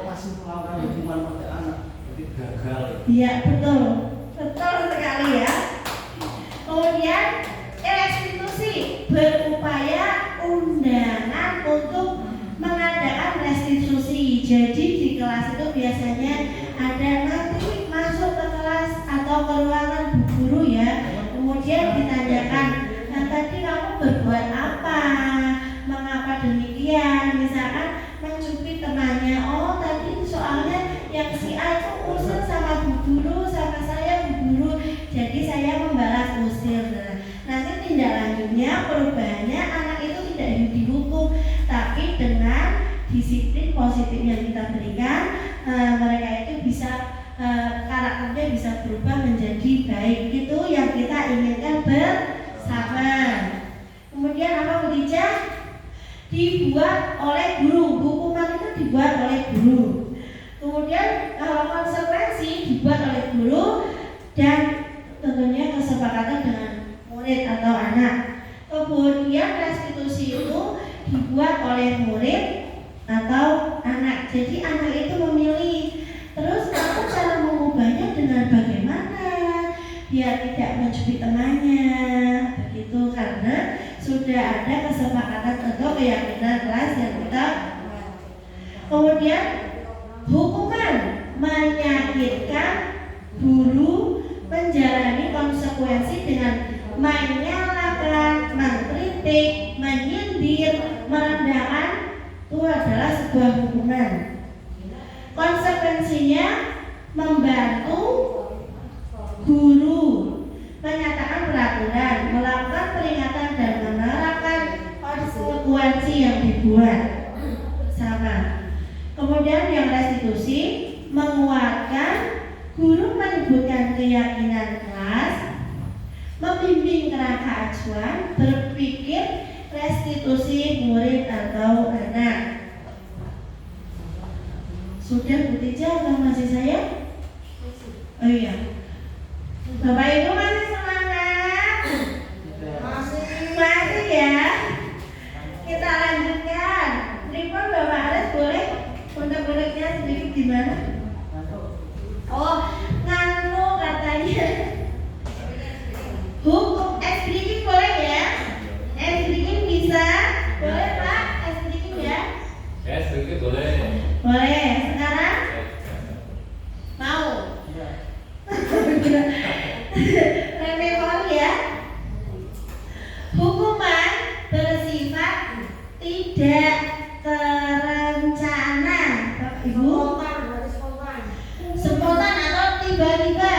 masih melakukan hubungan pada anak, jadi gagal. Iya betul, betul sekali ya. Kemudian restitusi berupaya undangan untuk mengadakan restitusi. Jadi di kelas itu biasanya ada nanti masuk ke kelas atau ke ruangan bu guru ya. Kemudian ditanyakan, nah tadi kamu berbuat apa? Mengapa demikian? Misalkan mencubit temannya, oh tadi soalnya yang si A itu usir sama bu guru, sama saya bu guru, jadi saya membalas usir. Nah, nanti tindak lanjutnya perubahannya anak itu tidak dihukum, tapi dengan disiplin positif yang kita berikan, mereka itu bisa karakternya bisa berubah menjadi baik. Itu yang kita inginkan bersama. Kemudian apa Bu Tica? Dibuat oleh guru, hukuman itu dibuat oleh guru. Kemudian konsekuensi dibuat oleh guru dan tentunya kesepakatan dengan murid atau anak. Kemudian restitusi itu dibuat oleh murid atau anak. Jadi anak itu memilih. Terus aku cara mengubahnya dengan bagaimana? Biar tidak mencubit temannya, begitu, karena sudah ada kesepakatan atau keyakinan kelas yang kita. Kemudian hukuman menyakitkan guru menjalani konsekuensi dengan menyalahkan, mengkritik, menyindir, merendahkan, itu adalah sebuah hukuman. Konsekuensinya membantu guru menyatakan peraturan, melakukan peringatan dan menerapkan konsekuensi yang dibuat bersama. Kemudian yang restitusi menguatkan guru menyebutkan keyakinan kelas, membimbing kerangka acuan, berpikir restitusi murid atau anak. Sudah Bu Tica atau masih saya? Oh iya. Bapak Ibu masih semangat? Masih ya. Kita lanjutkan. Report Bapak Aris boleh untuk-untuknya sedikit gimana? Oh, ngantuk katanya. Hukum es breaking boleh ya? Es breaking bisa? Boleh Pak? Es breaking ya? Ya, sedikit boleh. Boleh. Sekarang? Mau? Remember ya. Hukuman bersifat tidak terencana, Bapak Ibu. Spontan atau tiba-tiba.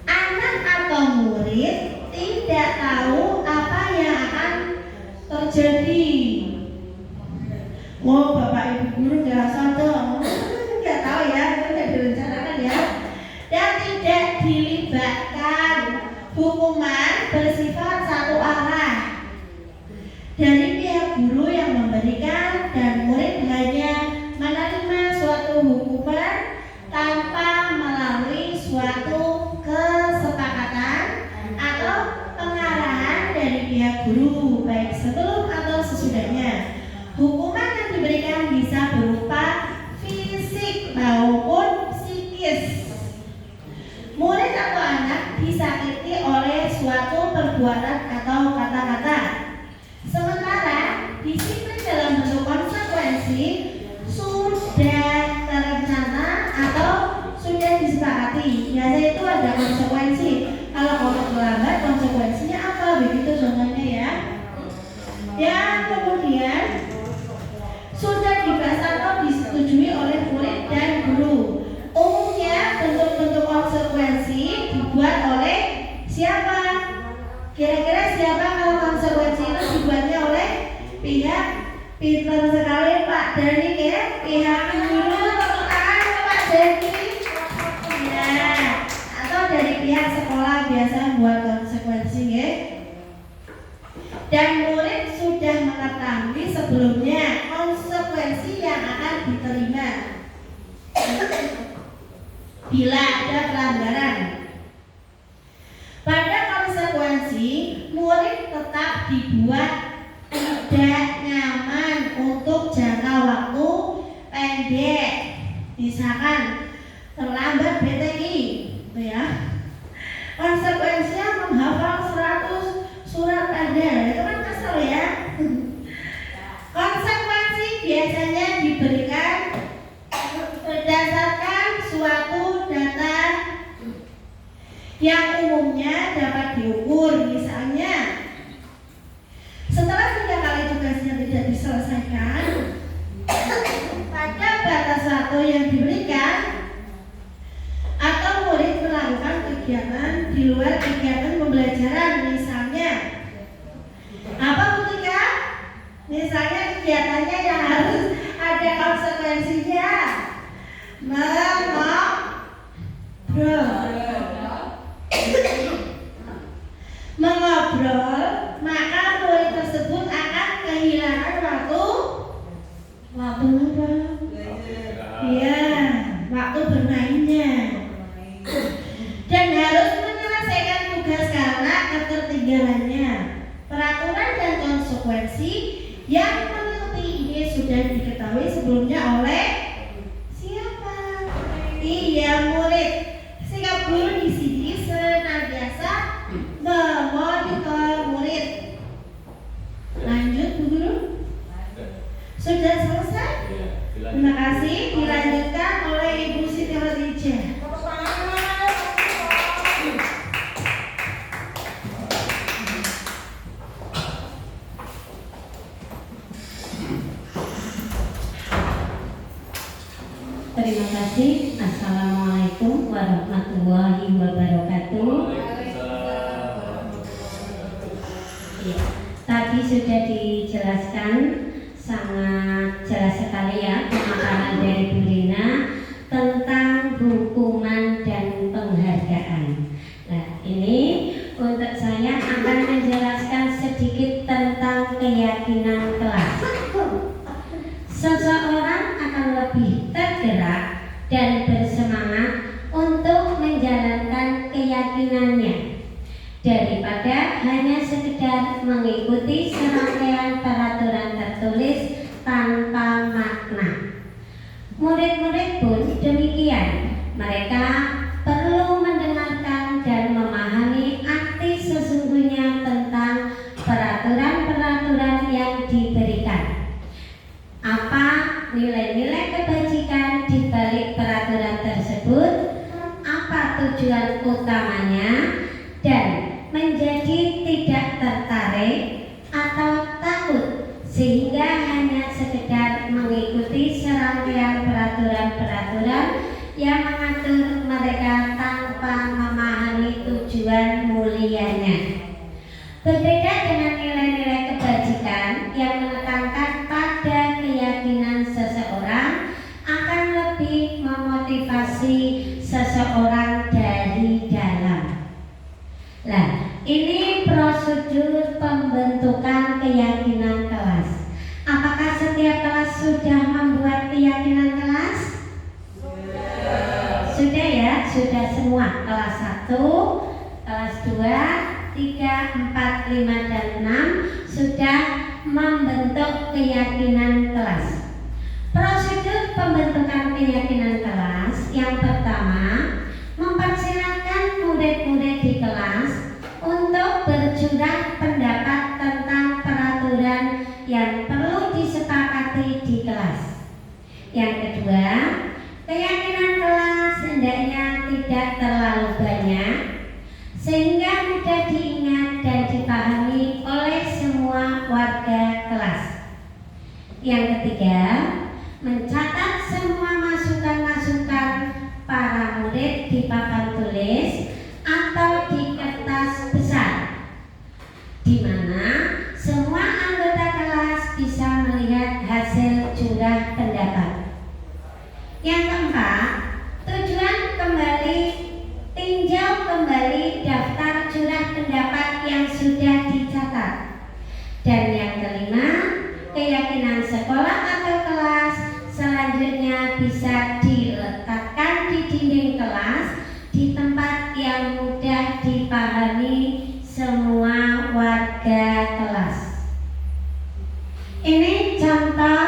Anak atau murid tidak tahu apa yang akan terjadi. Oh, Bapak Ibu guru nggak sadar, nggak tahu ya, tidak direncanakan ya, dan tidak dilibatkan. Hukuman bersifat satu arah dari pihak guru yang memberikan, dan murid hanya menerima suatu hukuman tanpa melalui suatu kesepakatan atau pengarahan dari pihak guru, baik sebelum atau sesudahnya. Hukuman yang diberikan bisa berupa fisik maupun psikis. Murid atau anak disakiti oleh suatu perbuatan atau kata-kata. Sementara disiplin dalam bentuk konsekuensi sudah terencana atau sudah disepakati. Biasanya itu ada konsekuensi. Kalau kamu terlambat, konsekuensinya apa? Begitu contohnya ya. Yang kemudian sudah dibahas atau disetujui oleh murid dan guru. Umumnya bentuk-bentuk konsekuensi dibuat oleh siapa? Kira-kira siapa kalau konsekuensi itu dibuatnya oleh pihak? Pintar sekali Pak Dani ya, pihak guru. Tepuk tangan Pak Dani. Ya, atau dari pihak sekolah biasa buat konsekuensi ya. Dan murid sudah mengetahui sebelumnya konsekuensi yang akan diterima bila ada pelanggaran. Pada konsekuensi, dibuat tidak nyaman untuk jangka waktu pendek. Misalkan terlambat BTI, gitu ya. Konsekuensinya menghafal 100 surat ada, itu kan kesel ya. Konsekuensi biasanya diberikan berdasarkan suatu data yang umumnya dapat diukur. Misalnya, setelah 3 kali tugasnya tidak diselesaikan pada batas waktu yang diberikan, atau murid melakukan kegiatan di luar kegiatan pembelajaran. Misalnya, apa Butika? Misalnya kegiatannya yang harus ada konsekuensinya, mengobrol, maka murid tersebut akan kehilangan waktu apa? Iya, waktu bermainnya, dan harus menyelesaikan tugas karena ketertinggalannya. Peraturan dan konsekuensi yang mengikuti ini sudah diketahui sebelumnya oleh siapa? Iya, murid. Sikap guru di sini senantiasa memonitor murid. Lanjut, Bu Guru. Sudah selesai? Terima kasih. Dilanjutkan oleh Ibu Siti Khadijah. Terima kasih. Assalamualaikum warahmatullahi wabarakatuh. Ya, tadi sudah dijelaskan sangat jelas sekali ya pemaparan dari Bu Lina tentang hukuman dan penghargaan. Nah, ini untuk saya akan menjelaskan sedikit tentang keyakinan kelas. Seseorang akan lebih tergerak dan bersemangat untuk menjalankan keyakinannya daripada hanya sekedar mengikuti serangkaian peraturan tertulis tanpa makna. Murid-murid pun demikian. Mereka perlu mendengarkan dan memahami arti sesungguhnya tentang peraturan-peraturan yang diberikan. Apa nilai-nilai kebajikan di balik peraturan tersebut, apa tujuan utamanya, dan menjadi tidak tertarik atau takut sehingga hanya sekedar mengikuti serangkaian peraturan-peraturan yang mengatur mereka tanpa memahami tujuan mulianya. Berbeda dengan nilai-nilai kebajikan yang menekankan pada keyakinan seseorang akan lebih memotivasi seseorang dari dalam. Nah, ini prosedur pembentukan keyakinan kelas. Apakah setiap kelas sudah membuat keyakinan kelas? Sudah ya, sudah semua. Kelas 1, kelas 2, 3, 4, 5, dan 6 sudah membentuk keyakinan kelas. Prosedur pembentukan keyakinan kelas yang pertama, mempersilahkan murid-murid di kelas untuk bercurah pendapat tentang peraturan yang perlu disepakati di kelas. Yang kedua, keyakinan kelas hendaknya tidak terlalu banyak sehingga mudah diingat dan dipahami oleh semua warga kelas. Yang ketiga, mencatat semua masukan-masukan para murid di papan tulis atau di kertas besar, di mana semua anggota kelas bisa melihat hasil curah pendapat. Yang keempat, tujuan tinjau kembali daftar curah pendapat yang sudah dicatat. Dan yang kelima, keyakinan sekolah atau kelas selanjutnya bisa diletakkan di dinding kelas di tempat yang mudah dipahami semua warga kelas. Ini contoh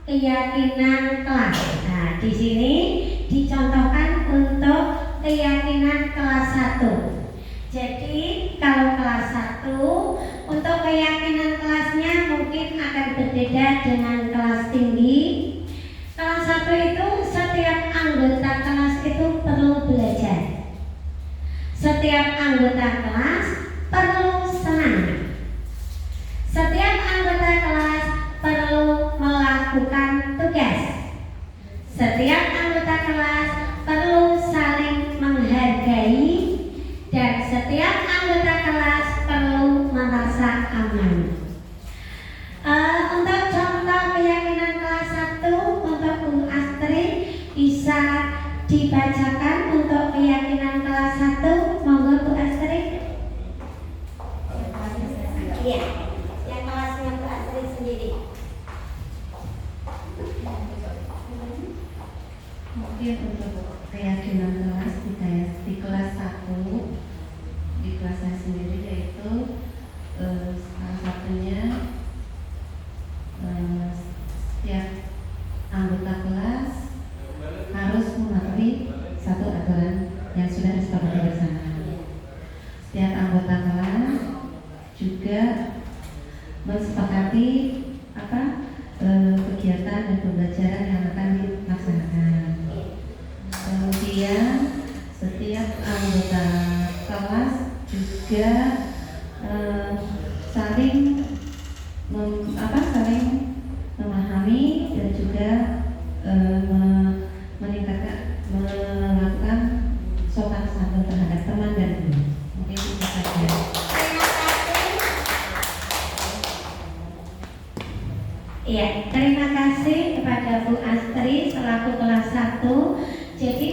keyakinan kelas. Nah, di sini dicontohkan untuk keyakinan kelas 1. Jadi kalau kelas 1 untuk keyakinan kelasnya mungkin akan berbeda dengan kelas tinggi. Kelas 1 itu setiap anggota kelas itu perlu belajar. Setiap anggota kelas perlu semangat. Setiap anggota kelas perlu melakukan tugas. Setiap anggota kelas perlu saling menghargai dan setiap anggota kelas perlu merasa aman. Untuk contoh keyakinan kelas 1 untuk Bu Astrid bisa dibacakan untuk keyakinan kelas 1. Monggo Bu Astrid. Iya, yang kelasnya Bu Astrid sendiri. Mungkin untuk keyakinan kelas di kelas 1 di kelas saya sendiri yaitu salah satunya setiap anggota kelas harus mematuhi satu aturan yang sudah disepakati bersama. Setiap anggota kelas juga mensepakati kegiatan dan pembelajaran yang akan dilaksanakan. Kemudian setiap anggota kelas juga saling memahami dan juga melakukan sopan santun terhadap teman dan guru. Mungkin itu saja. Iya, terima kasih kepada Bu Astri selaku kelas 1. Jadi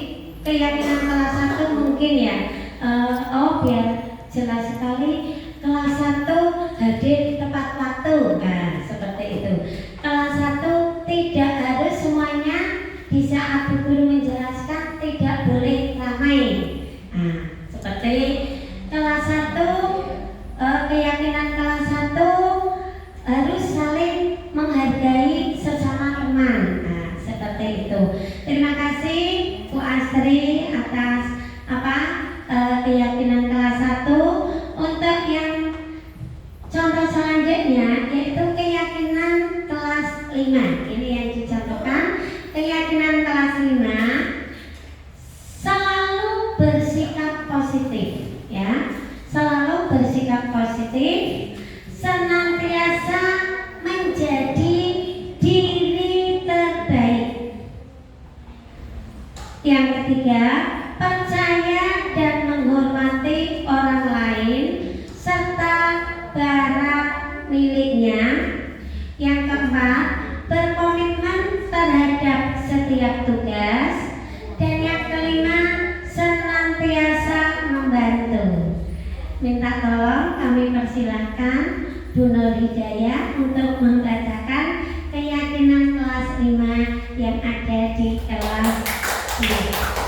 keyakinan kelas 1 mungkin ya, biar jelas sekali, kelas 1 hadir tepat waktu. Nah, seperti itu. Kelas 1 tidak harus semuanya di saat Bu Guru menjelaskan tidak boleh ramai. Nah, seperti kelas 1, keyakinan kelas 1 harus saling menghargai sesama teman. Nah, seperti itu. Terima kasih Bu Astri atas keyakinan kelas 1. Untuk yang contoh selanjutnya yaitu keyakinan kelas 5. Ini yang dicontohkan. Keyakinan kelas 5 selalu bersikap positif, ya. Selalu bersikap positif, senantiasa menjadi diri terbaik. Yang ketiga, percaya dan menghormati orang lain serta barang miliknya. Yang keempat, berkomitmen terhadap setiap tugas. Dan yang kelima, senantiasa membantu. Minta tolong kami persilahkan Bu Nur Hidayah untuk membacakan keyakinan kelas 5 yang ada di kelas 2.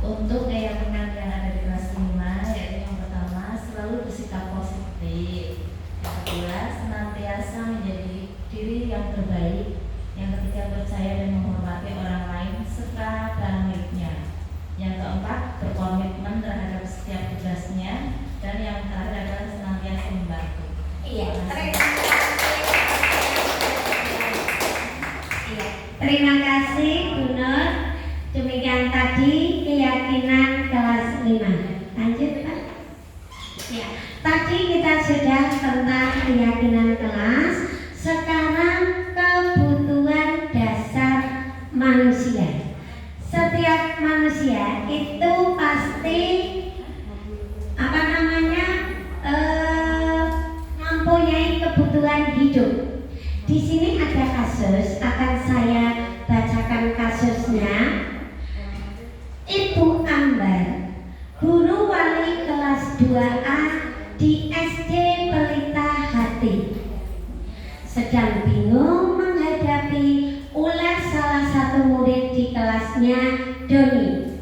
Untuk keyakinan yang ada di kelas 5 yaitu yang pertama, selalu bersikap positif. Yang kedua, senantiasa menjadi diri yang terbaik. Yang ketiga, percaya dan menghormati orang lain serta barang miliknya. Yang keempat, berkomitmen terhadap setiap tugasnya. Dan yang terakhir adalah senantiasa membantu. Iya, terima kasih Bu Nur. Demikian tadi keyakinan kelas 5. Lanjut Pak. Ya, tadi kita sudah tentang keyakinan kelas. Sekarang kebutuhan dasar manusia. Setiap manusia itu pasti mempunyai kebutuhan hidup. Di sini ada kasus, akan saya bacakan kasusnya. Ibu Ambar, guru wali kelas 2A di SD Pelita Hati, sedang bingung menghadapi ulah salah satu murid di kelasnya, Doni.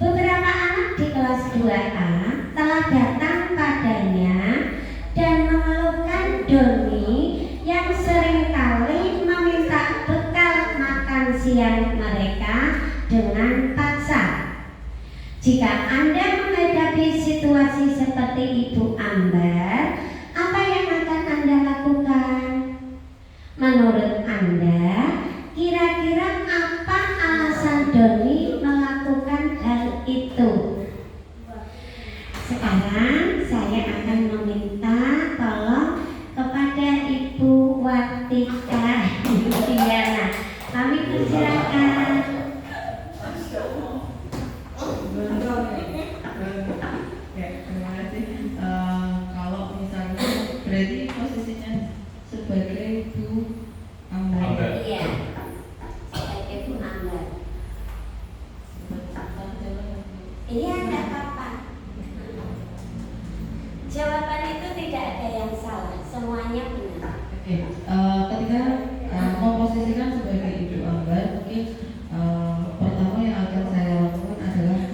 Beberapa anak di kelas 2A telah datang padanya Anda menghadapi situasi seperti Ibu Ambar, apa yang akan Anda lakukan? Menurut Anda, kira-kira apa alasan Doni melakukan hal itu? Sekarang saya akan meminta tolong kepada Ibu Watika Diana. Kami persilakan. Ya, terima kasih. Kalau misalnya berarti posisinya sebagai Bu Ambar. Iya, sebagai Bu Ambar. Iya, tidak apa-apa. Jawaban itu tidak ada yang salah, semuanya benar. Oke, ketika memposisikan sebagai Ibu Ambar, mungkin pertama yang akan saya lakukan adalah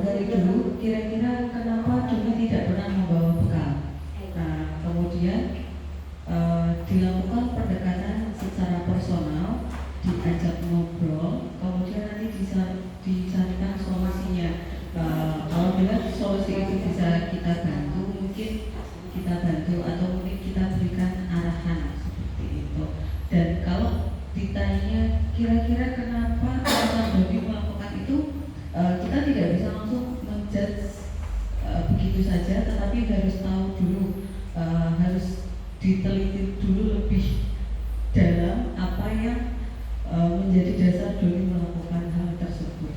dari dulu kira-kira kenapa Doni tidak pernah membawa bekal. Nah, kemudian dilakukan pendekatan secara personal, diajak ngobrol, kemudian nanti dicarikan solusinya. Kalau bila solusi itu bisa kita bantu, mungkin kita bantu atau mungkin kita berikan arahan seperti itu. Dan kalau ditanya kira-kira kenapa alasan Doni melakukan itu, kita tidak bisa langsung menjudge begitu saja, tetapi harus tahu dulu, harus diteliti dulu lebih dalam apa yang menjadi dasar Doni melakukan hal tersebut.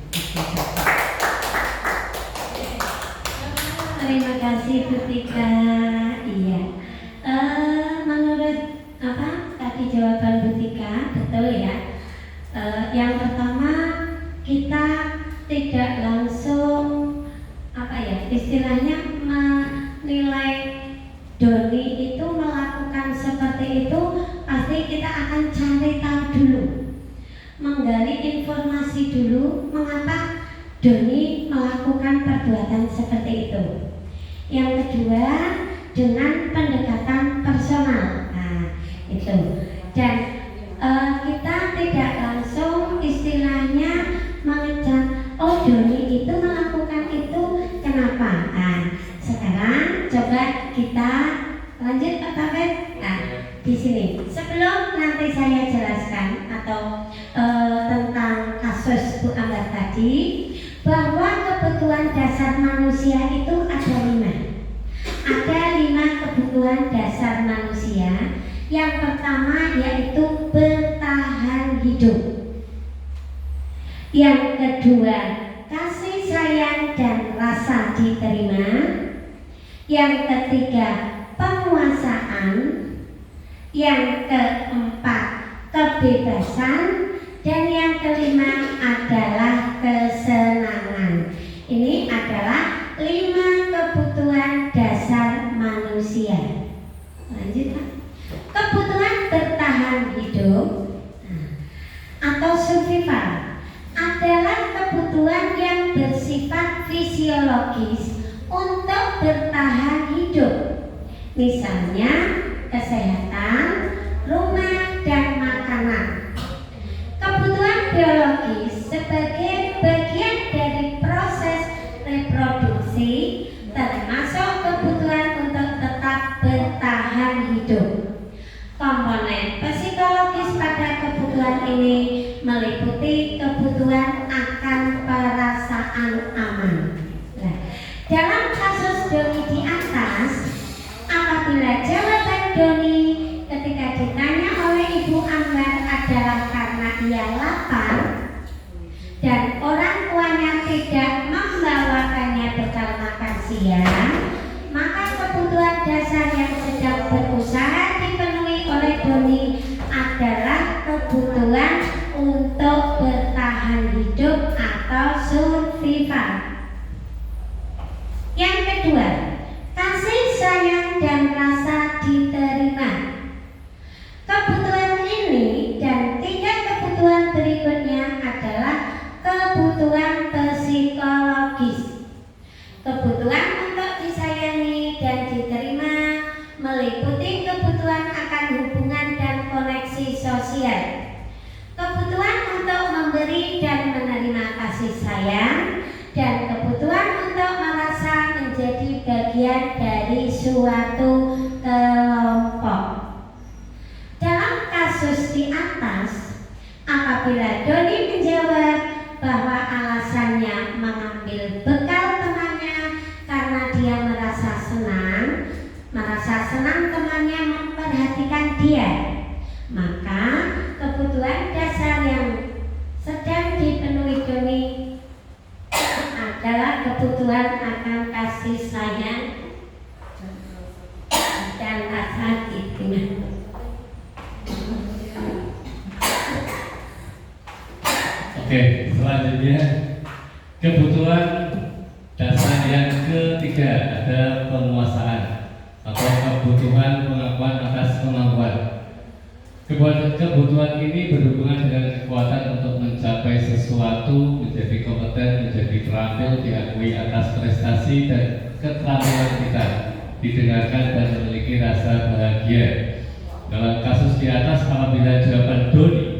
Terima kasih Bu Tika. Iya. Menurut apa tadi jawaban Bu Tika betul ya. Yang pertama kita tidak langsung apa ya istilahnya menilai Doni itu melakukan seperti itu, pasti kita akan cari tahu dulu, menggali informasi dulu mengapa Doni melakukan perbuatan seperti itu. Yang kedua, dengan pendekatan personal. Nah, itu. Dan kita tidak langsung istilahnya mengecam, oh Doni itu melakukan itu kenapa? Nah, sekarang coba kita lanjut Pak Tafet. Nah, di sini sebelum nanti saya jelaskan atau tentang kasus Bu Ambar tadi, bahwa kebutuhan dasar manusia itu ada 5. Ada 5 kebutuhan dasar manusia. Yang pertama yaitu bertahan hidup. Yang kedua, kasih sayang dan rasa diterima. Yang ketiga, penguasaan. Yang keempat, kebebasan. Dan yang kelima adalah kesenangan. Ini adalah 5 kebutuhan dasar manusia. Lanjut Pak. Kebutuhan bertahan hidup atau survival adalah kebutuhan yang bersifat fisiologis untuk bertahan hidup. Misalnya kesehatan, rumah, dan makanan. Kebutuhan biologis sebagai bagian dari proses reproduksi, termasuk kebutuhan untuk tetap bertahan hidup. Komponen psikologis pada kebutuhan ini meliputi kebutuhan akan perasaan aman. Nah, dalam kasus Doni di atas, apabila jawaban Doni ketika ditanya oleh Ibu Ambar adalah karena ia lapar dan orang tuanya tidak membawakannya bekal makan siang, maka kebutuhan dasar yang sedang berusaha dipenuhi oleh Doni adalah kebutuhan untuk bertahan hidup atau survival. Yang kedua, kasih sayang dan rasa diterima. Kebutuhan ini dan 3 kebutuhan berikutnya adalah kebutuhan psikologis. Kebutuhan untuk disayangi dan diterima meliputi kebutuhan akan hubungan dan koneksi sosial. Kebutuhan untuk memberi dan menerima kasih sayang dan kebutuhan suatu kelompok. Dalam kasus di atas, apabila Doni menjawab bahwa alasannya mengambil bekal temannya karena dia merasa senang temannya memperhatikan dia, maka kebutuhan dasar yang sedang dipenuhi Doni adalah kebutuhan akan kasih sayang dan rasa intim. Oke, selanjutnya kebutuhan dasar yang ketiga ada penguasaan atau kebutuhan pengakuan atas kemampuan. Kebutuhan ini berhubungan dengan kekuatan untuk mencapai sesuatu, menjadi kompeten, menjadi terampil, diakui atas prestasi dan keterampilan kita, didengarkan dan memiliki rasa bahagia. Dalam kasus di atas, apabila jawaban Doni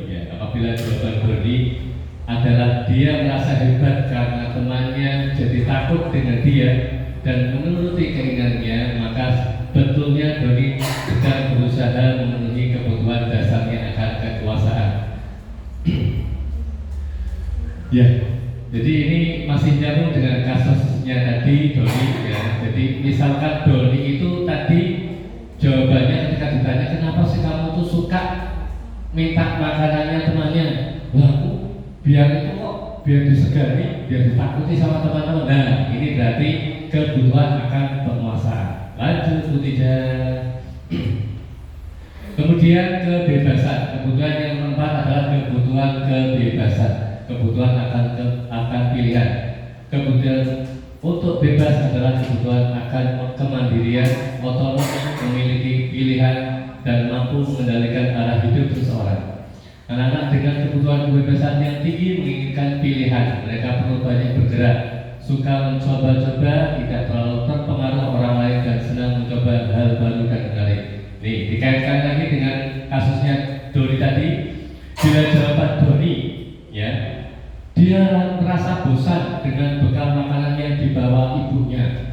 adalah dia merasa hebat karena temannya jadi takut dengan dia dan menuruti keinginannya, maka betulnya Doni sedang berusaha memenuhi kebutuhan dasarnya akan kekuasaan. Ya, jadi ini masih nyambung dengan kasusnya tadi Doni ya. Jadi misalkan Doni itu tadi jawabannya ketika ditanya kenapa sih kamu tuh suka minta makanannya temannya, aku biar itu kok biar disegani, biar ditakuti sama teman-teman. Nah, ini berarti kebutuhan akan penguasaan. Lanjut Bu Tija. Kemudian kebebasan. Kebutuhan yang keempat adalah kebutuhan kebebasan. Kebutuhan akan pilihan. Kebutuhan untuk bebas adalah kebutuhan akan kemandirian, otonom, memiliki pilihan dan mampu mengendalikan arah hidup seseorang. Anak-anak dengan kebutuhan kebebasan yang tinggi menginginkan pilihan. Mereka perlu banyak bergerak, suka mencoba-coba, tidak terlalu terpengaruh orang lain dan senang mencoba hal baru dan menarik. Nih, dikaitkan lagi dengan kasusnya Doni tadi. Bila jawaban Doni, ya, dia merasa bosan dengan bekal makanan yang dibawa ibunya.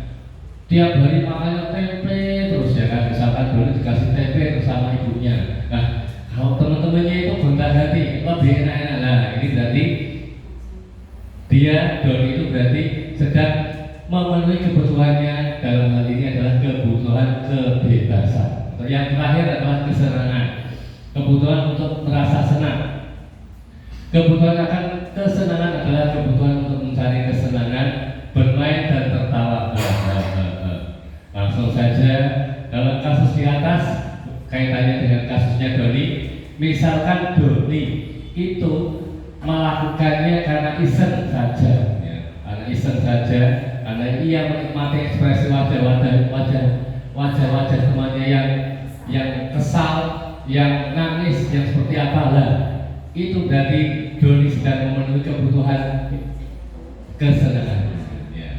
Tiap hari makannya tempe terus ya kan, misalkan Doni dikasih tempe bersama ibunya. Nah, kalau teman-temannya itu gonta hati, lebih enak-enak. Nah, ini berarti Doni itu berarti sedang memenuhi kebutuhannya. Dalam hal ini adalah kebutuhan kebebasan. Yang terakhir adalah kesenangan. Kebutuhan untuk merasa senang. Kebutuhan akan kesenangan adalah kebutuhan untuk mencari kesenangan, bermain dan tertawa. Langsung saja dalam kasus di atas, kaitannya dengan kasusnya Doni. Misalkan Doni itu melakukannya karena iseng saja, ya, karena iseng saja, karena ia menikmati ekspresi wajah-wajah temannya yang kesal, yang nangis, yang seperti apa lah. Itu berarti Doni sedang memenuhi kebutuhan kesenangan. Ya.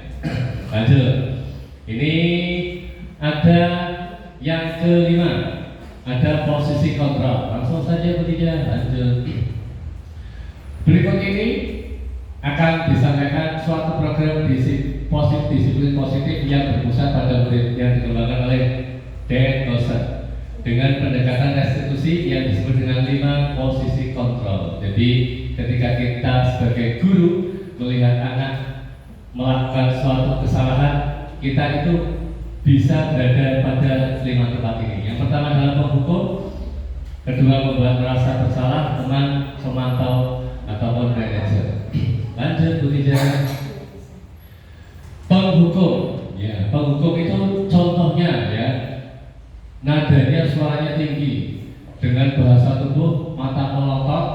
Lanjut. Ini ada yang kelima. Ada posisi kontrol. Langsung saja bertiga. Lanjut. Berikut ini akan disampaikan suatu program disiplin positif yang berpusat pada murid yang dikembangkan oleh Dan Dosen dengan pendekatan restitusi yang disebut dengan 5 posisi kontrol. Jadi ketika kita sebagai guru melihat anak melakukan suatu kesalahan, kita itu bisa berada pada 5 tempat ini. Yang pertama adalah penghukum, kedua membuat merasa bersalah teman, pemantau ataupun manajer. Lanjut Bu Tija. Penghukum, ya, penghukum itu contohnya ya, nadanya suaranya tinggi, dengan bahasa tubuh, mata melotot,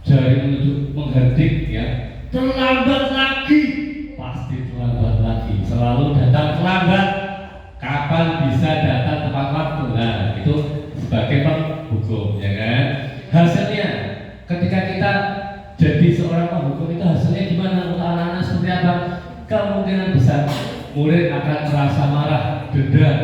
jari menunjuk mengherdik, ya, terlambat lagi, pasti terlambat lagi, selalu datang terlambat. Kapan bisa datang tepat waktu? Nah, itu sebagai penghukum, ya kan? Hasilnya, ketika kita jadi seorang penghukum itu hasilnya gimana? Untuk anak-anak seperti apa? Kemungkinan besar murid akan merasa marah, dendam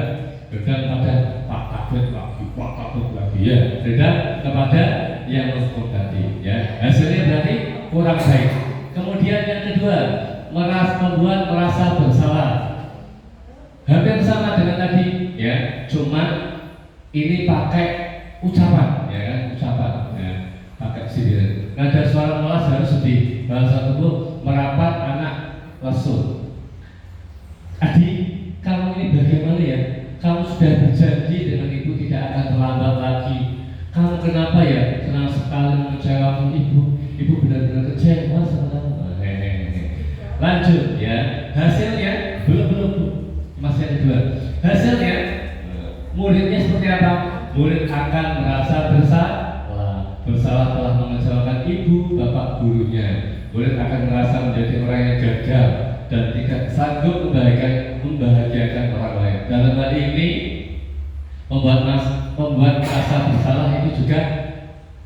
pada Pak Kabut lagi, ya, dendam kepada yang menghukum tadi, ya. Hasilnya berarti kurang baik. Kemudian yang kedua, membuat merasa bersalah. Hampir sama dengan tadi, ya. ini pakai ucapan, ya kan, ucapan, ya, pakai sindiran. Nada suara melas harus di bahasa tubuh merapat anak lesu. Adik, kamu ini bagaimana ya? Kamu sudah berjanji dengan ibu tidak akan terlambat lagi. Kamu kenapa ya senang sekali mengecewakan ibu? Ibu benar-benar kecewa sama kamu. Lanjut ya, hasilnya belum masih ada dua. Hasilnya muridnya seperti apa? Murid akan merasa bersalah telah mengecewakan ibu bapak gurunya. Murid akan merasa menjadi orang yang gagal dan tidak sanggup membahagiakan orang lain. Dalam hal ini membuat rasa bersalah itu juga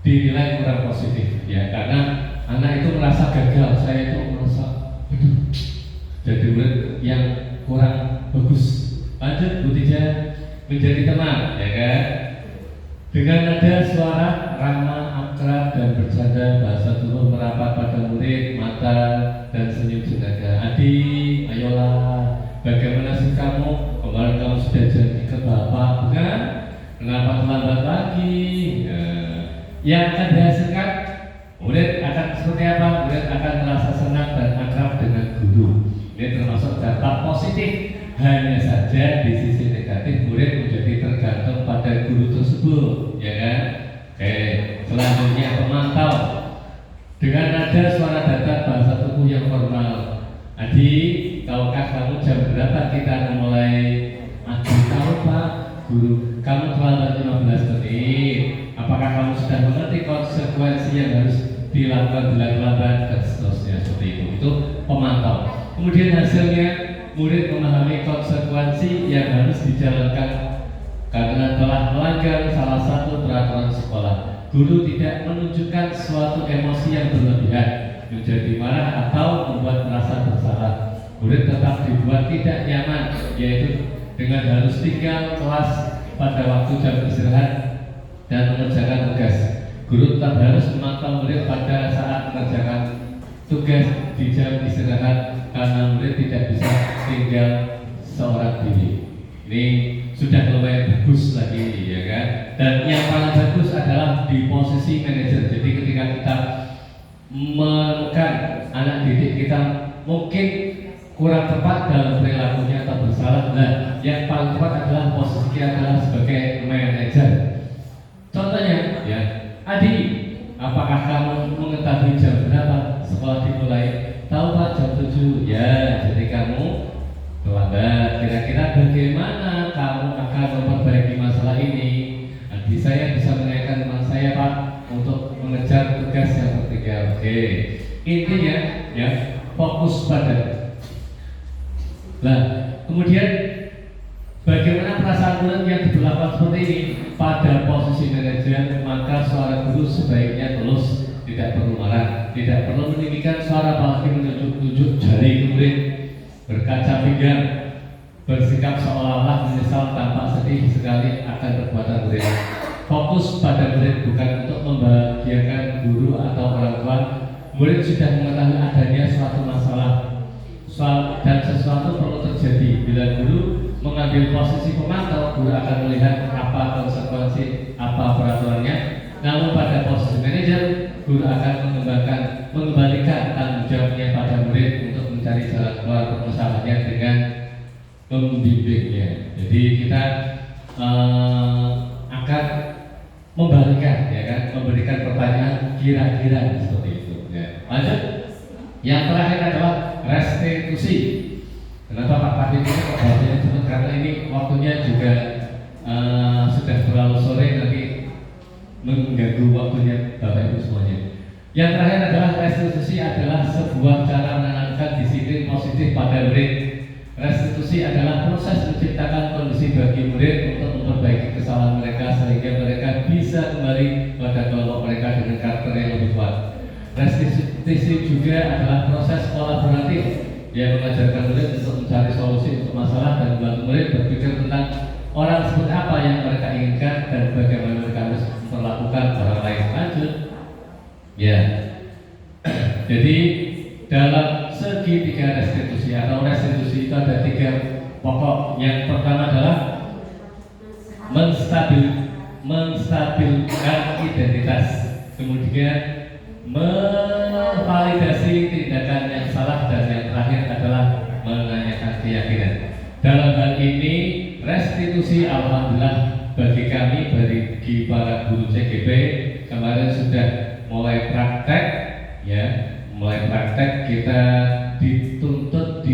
dinilai kurang positif, ya, karena anak itu merasa gagal. Saya itu merasa jadi murid yang kurang bagus. Lanjut, Butija menjadi teman, ya kan? Dengan nada suara ramah, akrab dan bercanda, bahasa tubuh merapat pada murid, mata dan senyum sengaja. Adik, ayolah, bagaimana sih kamu? Kemarin kamu sudah janji ke bapak, bukan? Kenapa terlambat lagi? Yang akan dihasilkan, murid akan seperti apa? Murid akan merasa senang dan akrab dengan guru. Ini termasuk dampak positif. Hanya saja di sisi negatif, murid menjadi tergantung pada guru tersebut, ya kan? Oke, selanjutnya pemantau dengan nada suara datar, bahasa tubuh yang formal. Adik, tahukah kamu jam berapa kita mulai? Adik, tahu Pak Guru, kamu terlambat 15 menit. Apakah kamu sudah mengerti konsekuensi yang harus dilakukan bila terlambat, dan seterusnya, seperti itu. Itu pemantau. Kemudian hasilnya, murid memahami konsekuensi yang harus dijalankan karena telah melanggar salah satu peraturan sekolah. Guru tidak menunjukkan suatu emosi yang berlebihan, menjadi marah atau membuat merasa bersalah. Murid tetap dibuat tidak nyaman, yaitu dengan harus tinggal kelas pada waktu jam istirahat dan mengerjakan tugas. Guru tetap harus memantau murid pada saat mengerjakan tugas di jam istirahat karena murid tidak bisa tinggal seorang diri. Ini sudah lumayan bagus lagi, ya kan? Dan yang paling bagus adalah di posisi manajer. Jadi ketika kita menekan anak didik kita mungkin kurang tepat dalam perilakunya atau bersalah, nah yang paling tepat adalah posisi kita adalah sebagai manajer. Contohnya, ya, Adi, apakah kamu mengetahui jam berapa sekolah dimulai? Tahu Pak, jam 7. Ya, jadi kamu terlambat. Kira-kira bagaimana kamu akan memperbaiki masalah ini? Nanti saya bisa menanyakan teman saya Pak untuk mengejar tugas yang ketiga. Oke, intinya ya fokus pada. Nah, kemudian bagaimana perasaan murid yang diberlakukan seperti ini? Pada posisi manajer, maka suara guru sebaiknya tulus, tidak perlu marah, tidak perlu meninggikan suara apalagi menunjuk-nunjuk jari ke murid, berkaca pinggang, bersikap seolah-olah menyesal tanpa sedih sekali akan perbuatan murid. Fokus pada murid, bukan untuk membahagiakan guru atau orang tua. Murid sudah mengetahui adanya suatu masalah dan sesuatu perlu terjadi. Bila guru mengambil posisi pemantau, guru akan melihat apa konsekuensi, apa peraturannya. Namun pada posisi manajer, guru akan mengembalikan tanggung jawabnya pada murid untuk mencari jalan keluar permasalahannya dengan membimbingnya. Jadi kita akan membalikan, ya kan, memberikan pertanyaan kira-kira seperti itu. Ya. Lanjut. Yang terakhir adalah restitusi. Kenapa Pak Patip ini kok bahasanya cepat? Karena ini waktunya juga sudah terlalu sore, nanti mengganggu waktunya Bapak Ibu semuanya. Yang terakhir adalah restitusi adalah sebuah cara menanamkan disiplin positif pada murid. Restitusi adalah proses menciptakan kondisi bagi murid untuk memperbaiki kesalahan mereka sehingga mereka bisa kembali pada kelompok mereka dengan karakter yang lebih kuat. Restitusi juga adalah proses kolaboratif yang mengajarkan murid untuk mencari solusi untuk masalah dan membantu murid berpikir tentang orang seperti apa yang mereka inginkan dan bagaimana mereka harus memperlakukan orang lain. Lanjut. Ya. Jadi dalam segitiga restitusi atau restitusi itu ada 3 pokok. Yang pertama adalah menstabilkan identitas, kemudian memvalidasi tindakan yang salah, dan yang terakhir adalah menanyakan keyakinan. Dalam hal ini restitusi alhamdulillah bagi kami, bagi para guru CGP kemarin sudah mulai praktek ya, mulai praktek. Kita dituntut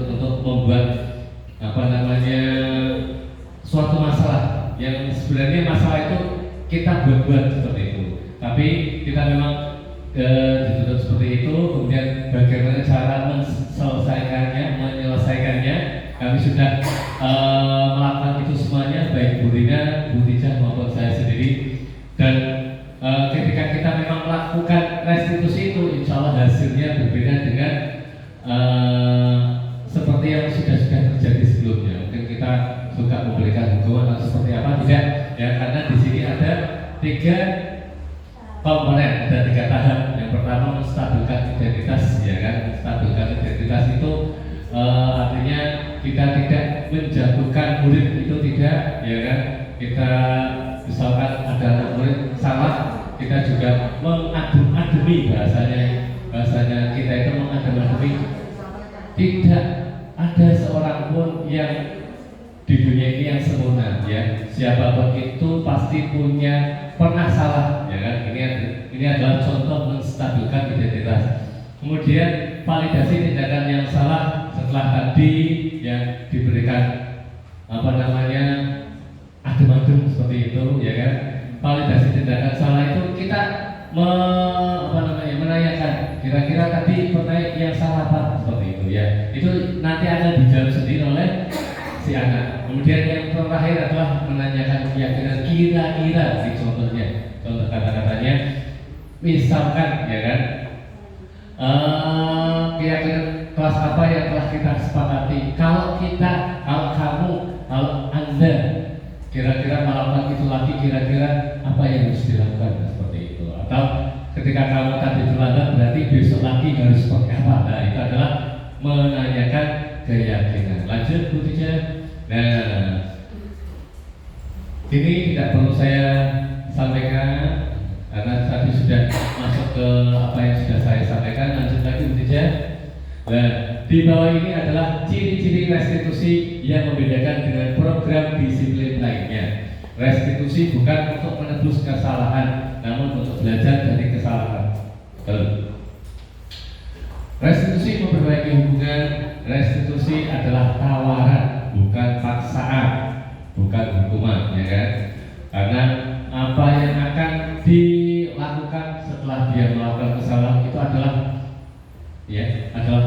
untuk membuat suatu masalah yang sebenarnya masalah itu kita buat-buat seperti itu, tapi kita memang dituntut seperti itu. Kemudian bagaimana cara menyelesaikannya, kami sudah melakukan itu semuanya, baik Bu Rina, Bu Tijah maupun saya sendiri. Dan ketika kita memang melakukan restitusi itu, insya Allah hasilnya berbeda dengan seperti yang sudah terjadi sebelumnya. Mungkin kita suka memberikan hukuman atau seperti apa, tidak ya, karena di sini ada 3 komponen, ada 3 tahap. Yang pertama menstabilkan identitas, ya kan. Menstabilkan identitas itu artinya kita tidak menjatuhkan murid, itu tidak, ya kan. Kita misalkan ada murid salah, kita juga mengademi, bahasanya kita itu mengademi. Tidak ada seorang pun yang di dunia ini yang sempurna, ya. Siapapun itu pasti pernah salah, ya kan. Ini adalah contoh menstabilkan identitas. Kemudian validasi tindakan yang salah setelah tadi yang diberikan adem-adem seperti itu, ya kan. Validasi tindakan salah itu kita menanyakan kira-kira tadi pertanyaan yang salah apa, seperti itu ya. Itu nanti akan dijawab sendiri oleh si anak. Kemudian yang terakhir adalah menanyakan keyakinan, kira-kira di contohnya, contoh kata-katanya, misalkan ya kan, keyakinan kelas apa yang telah kita sepakati. Kalau Anda kira-kira melakukan itu lagi, kira-kira apa yang harus dilakukan, seperti itu. Atau ketika kamu tadi terlambat, berarti besok lagi harus seperti apa. Nah, itu adalah menanyakan keyakinan. Lanjut Bu Tija. Nah, ini tidak perlu saya sampaikan karena tadi sudah masuk ke apa yang sudah saya sampaikan. Lanjut lagi Bu Tija. Nah, di bawah ini adalah ciri-ciri restitusi yang membedakan dengan program disiplin lainnya. Restitusi bukan untuk menebus kesalahan, namun untuk belajar dari kesalahan. Restitusi memperbaiki hubungan. Restitusi adalah tawaran, bukan paksaan, bukan hukuman, ya kan? Karena apa yang akan dilakukan setelah dia melakukan kesalahan itu adalah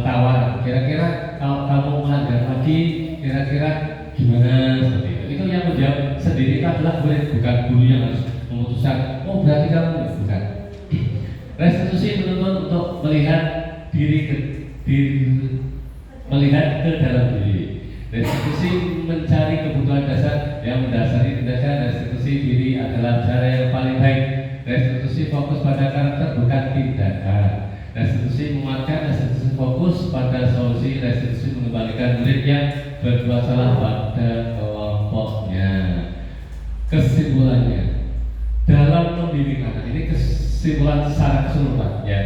tawaran. Kira-kira kalau kamu melanggar lagi, kira-kira gimana, seperti itu. Itu yang menjawab sendiri itu adalah murid, bukan guru yang harus memutuskan. Oh, berarti kamu bukan. Restitusi menuntut untuk melihat melihat ke dalam diri. Restitusi mencari kebutuhan dasar yang mendasari tindakan. Restitusi diri adalah cara yang paling baik. Restitusi fokus pada karakter, bukan tindakan. Restitusi menguatkan. Restitusi fokus pada solusi. Restitusi mengembalikan murid yang berbuat salah pada kelompoknya. Kesimpulannya, dalam membimbing anak, ini kesimpulan secara keseluruhan, ya.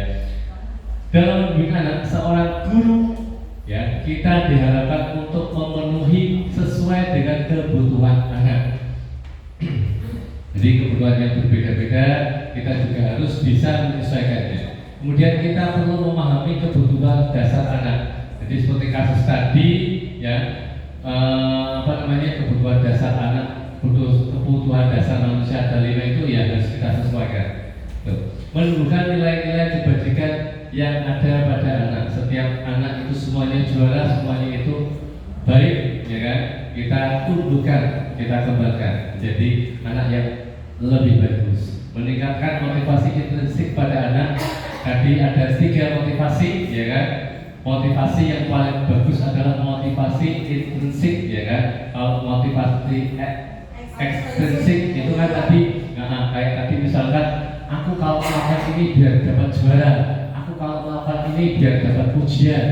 Dalam membimbing anak, seorang guru, ya, kita diharapkan untuk memenuhi sesuai dengan kebutuhan anak. Jadi kebutuhan yang berbeda-beda, kita juga harus bisa menyesuaikannya. Kemudian kita perlu memahami kebutuhan dasar anak. Jadi seperti kasus tadi, ya, kebutuhan dasar anak, kebutuhan dasar manusia ada 5 itu ya harus kita sesuaikan. Menumbuhkan nilai-nilai kebajikan yang ada pada anak. Setiap anak itu semuanya juara, semuanya itu baik, ya kan? Kita tumbuhkan, kita kembangkan jadi anak yang lebih bagus. Meningkatkan motivasi intrinsik pada anak. Tadi ada 3 motivasi, ya kan? Motivasi yang paling bagus adalah motivasi intrinsik, ya kan? Kalau motivasi ekstrinsik itu kan tadi, kayak tadi misalkan, aku kalau melakukan ini biar dapat juara, aku kalau melakukan ini biar dapat pujian,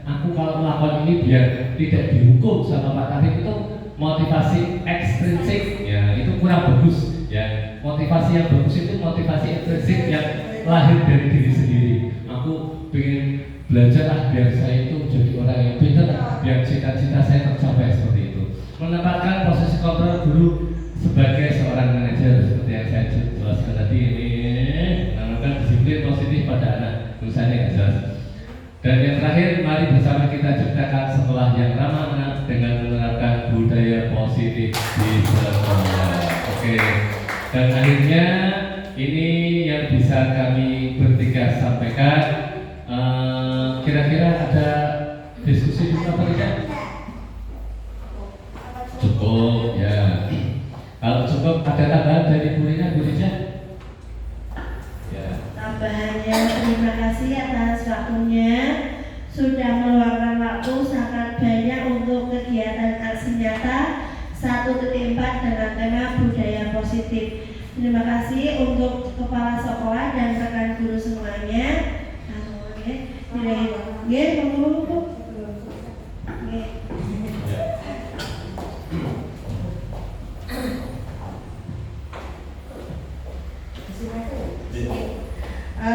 aku kalau melakukan ini biar tidak dihukum sama Pak Taufik. Itu motivasi ekstrinsik. ekstrinsik, ya itu kurang bagus. Ya, motivasi yang bagus itu motivasi ekstrinsik yang lahir dari diri sendiri. Aku pengen belajar lah biar saya itu menjadi orang yang pintar, biar cita-cita saya tercapai seperti itu. Menempatkan posisi kontrol guru sebagai seorang manajer seperti yang saya jelaskan tadi, ini menanamkan disiplin positif pada anak. Tulisannya nggak jelas. Dan yang terakhir, mari bersama kita ciptakan sekolah yang ramah anak dengan menerapkan budaya positif di sekolah. Oke. Dan akhirnya ini yang bisa kami bertiga sampaikan. Kira-kira ada diskusi dulu apa tidak? Cukup ya. Kalau cukup ada tambahan dari Bu Rina, Bu Rina? Ya. Tambahannya, terima kasih atas waktunya. Sudah meluangkan waktu sangat banyak untuk kegiatan aksi nyata 1-4 dengan tema budaya positif. Terima kasih untuk kepala sekolah dan rekan guru semuanya.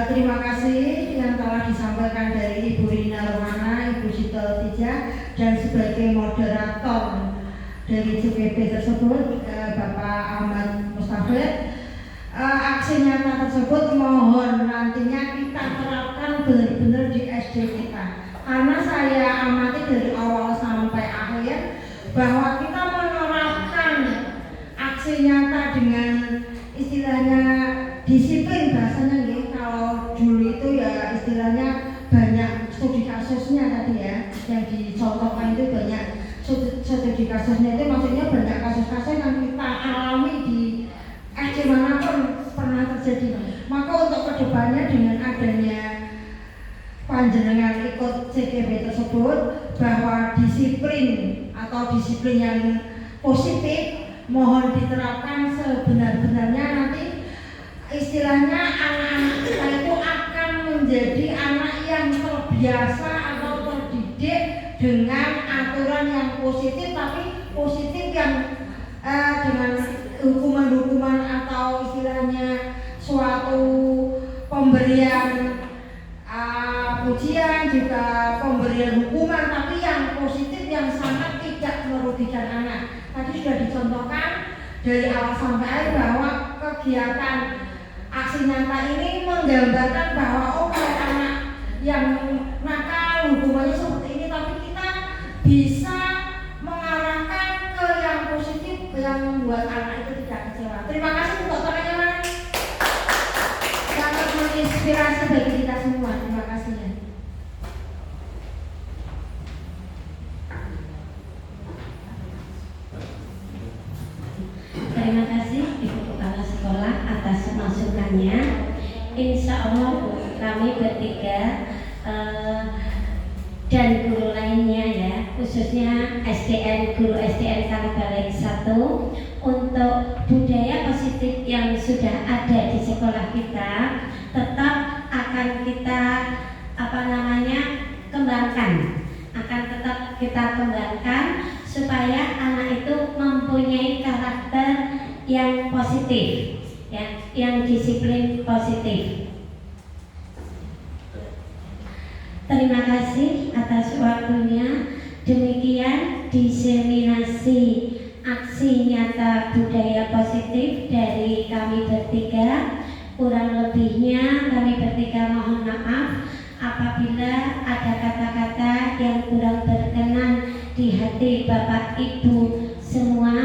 Terima kasih yang telah disampaikan dari Ibu Rina Romana, Ibu Sito Tija, dan sebagai moderator dari CPB tersebut Bapak Ahmad Mustafid. Aksi nyata tersebut mohon nantinya kita terapkan benar-benar di SD kita, karena saya amati dari awal sampai akhir bahwa kita menerapkan aksi nyata dengan istilahnya disiplin bahasanya nih. Kalau dulu itu ya istilahnya banyak studi kasusnya tadi ya, yang dicontohkan itu banyak studi kasusnya, itu maksudnya banyak kasus-kasus yang kita alami di SD manapun pernah terjadi. Maka untuk kedepannya dengan adanya panjenengan ikut CGB tersebut, bahwa disiplin atau disiplin yang positif mohon diterapkan sebenar-benarnya. Nanti istilahnya anak-anak kita itu akan menjadi anak yang terbiasa atau terdidik dengan aturan yang positif, tapi positif yang dengan hukuman-hukuman atau istilahnya suatu pemberian pujian juga pemberian hukuman, tapi yang positif yang sangat tidak merugikan anak. Tadi sudah dicontohkan dari awal sampai akhir bahwa kegiatan aksi nyata ini menggambarkan bahwa kalau anak yang nakal hukumannya seperti ini, tapi kita bisa mengarahkan ke yang positif yang membuat anak itu tidak kecewa. Terima kasih untuk teman-teman, sangat menginspirasi bagi kita semua. Terima kasih ya. Terima kasih Ibu Kepala Sekolah atas masukannya. Insya Allah kami bertiga dan guru lainnya ya, khususnya SDN, guru SDN Kalibalik 1, untuk budaya positif yang sudah ada di sekolah kita tetap akan kita kembangkan, akan tetap kita kembangkan supaya anak itu mempunyai karakter yang positif, ya, yang disiplin positif. Terima kasih atas waktunya. Demikian diseminasi aksi nyata budaya positif dari kami bertiga. Kurang lebihnya kami bertiga mohon maaf apabila ada kata-kata yang kurang berkenan di hati Bapak Ibu semua.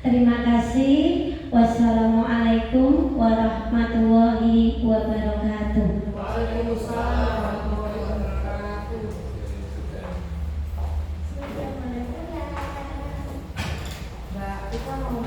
Terima kasih. Wassalamualaikum warahmatullahi wabarakatuh. Waalaikumsalam. Kita mau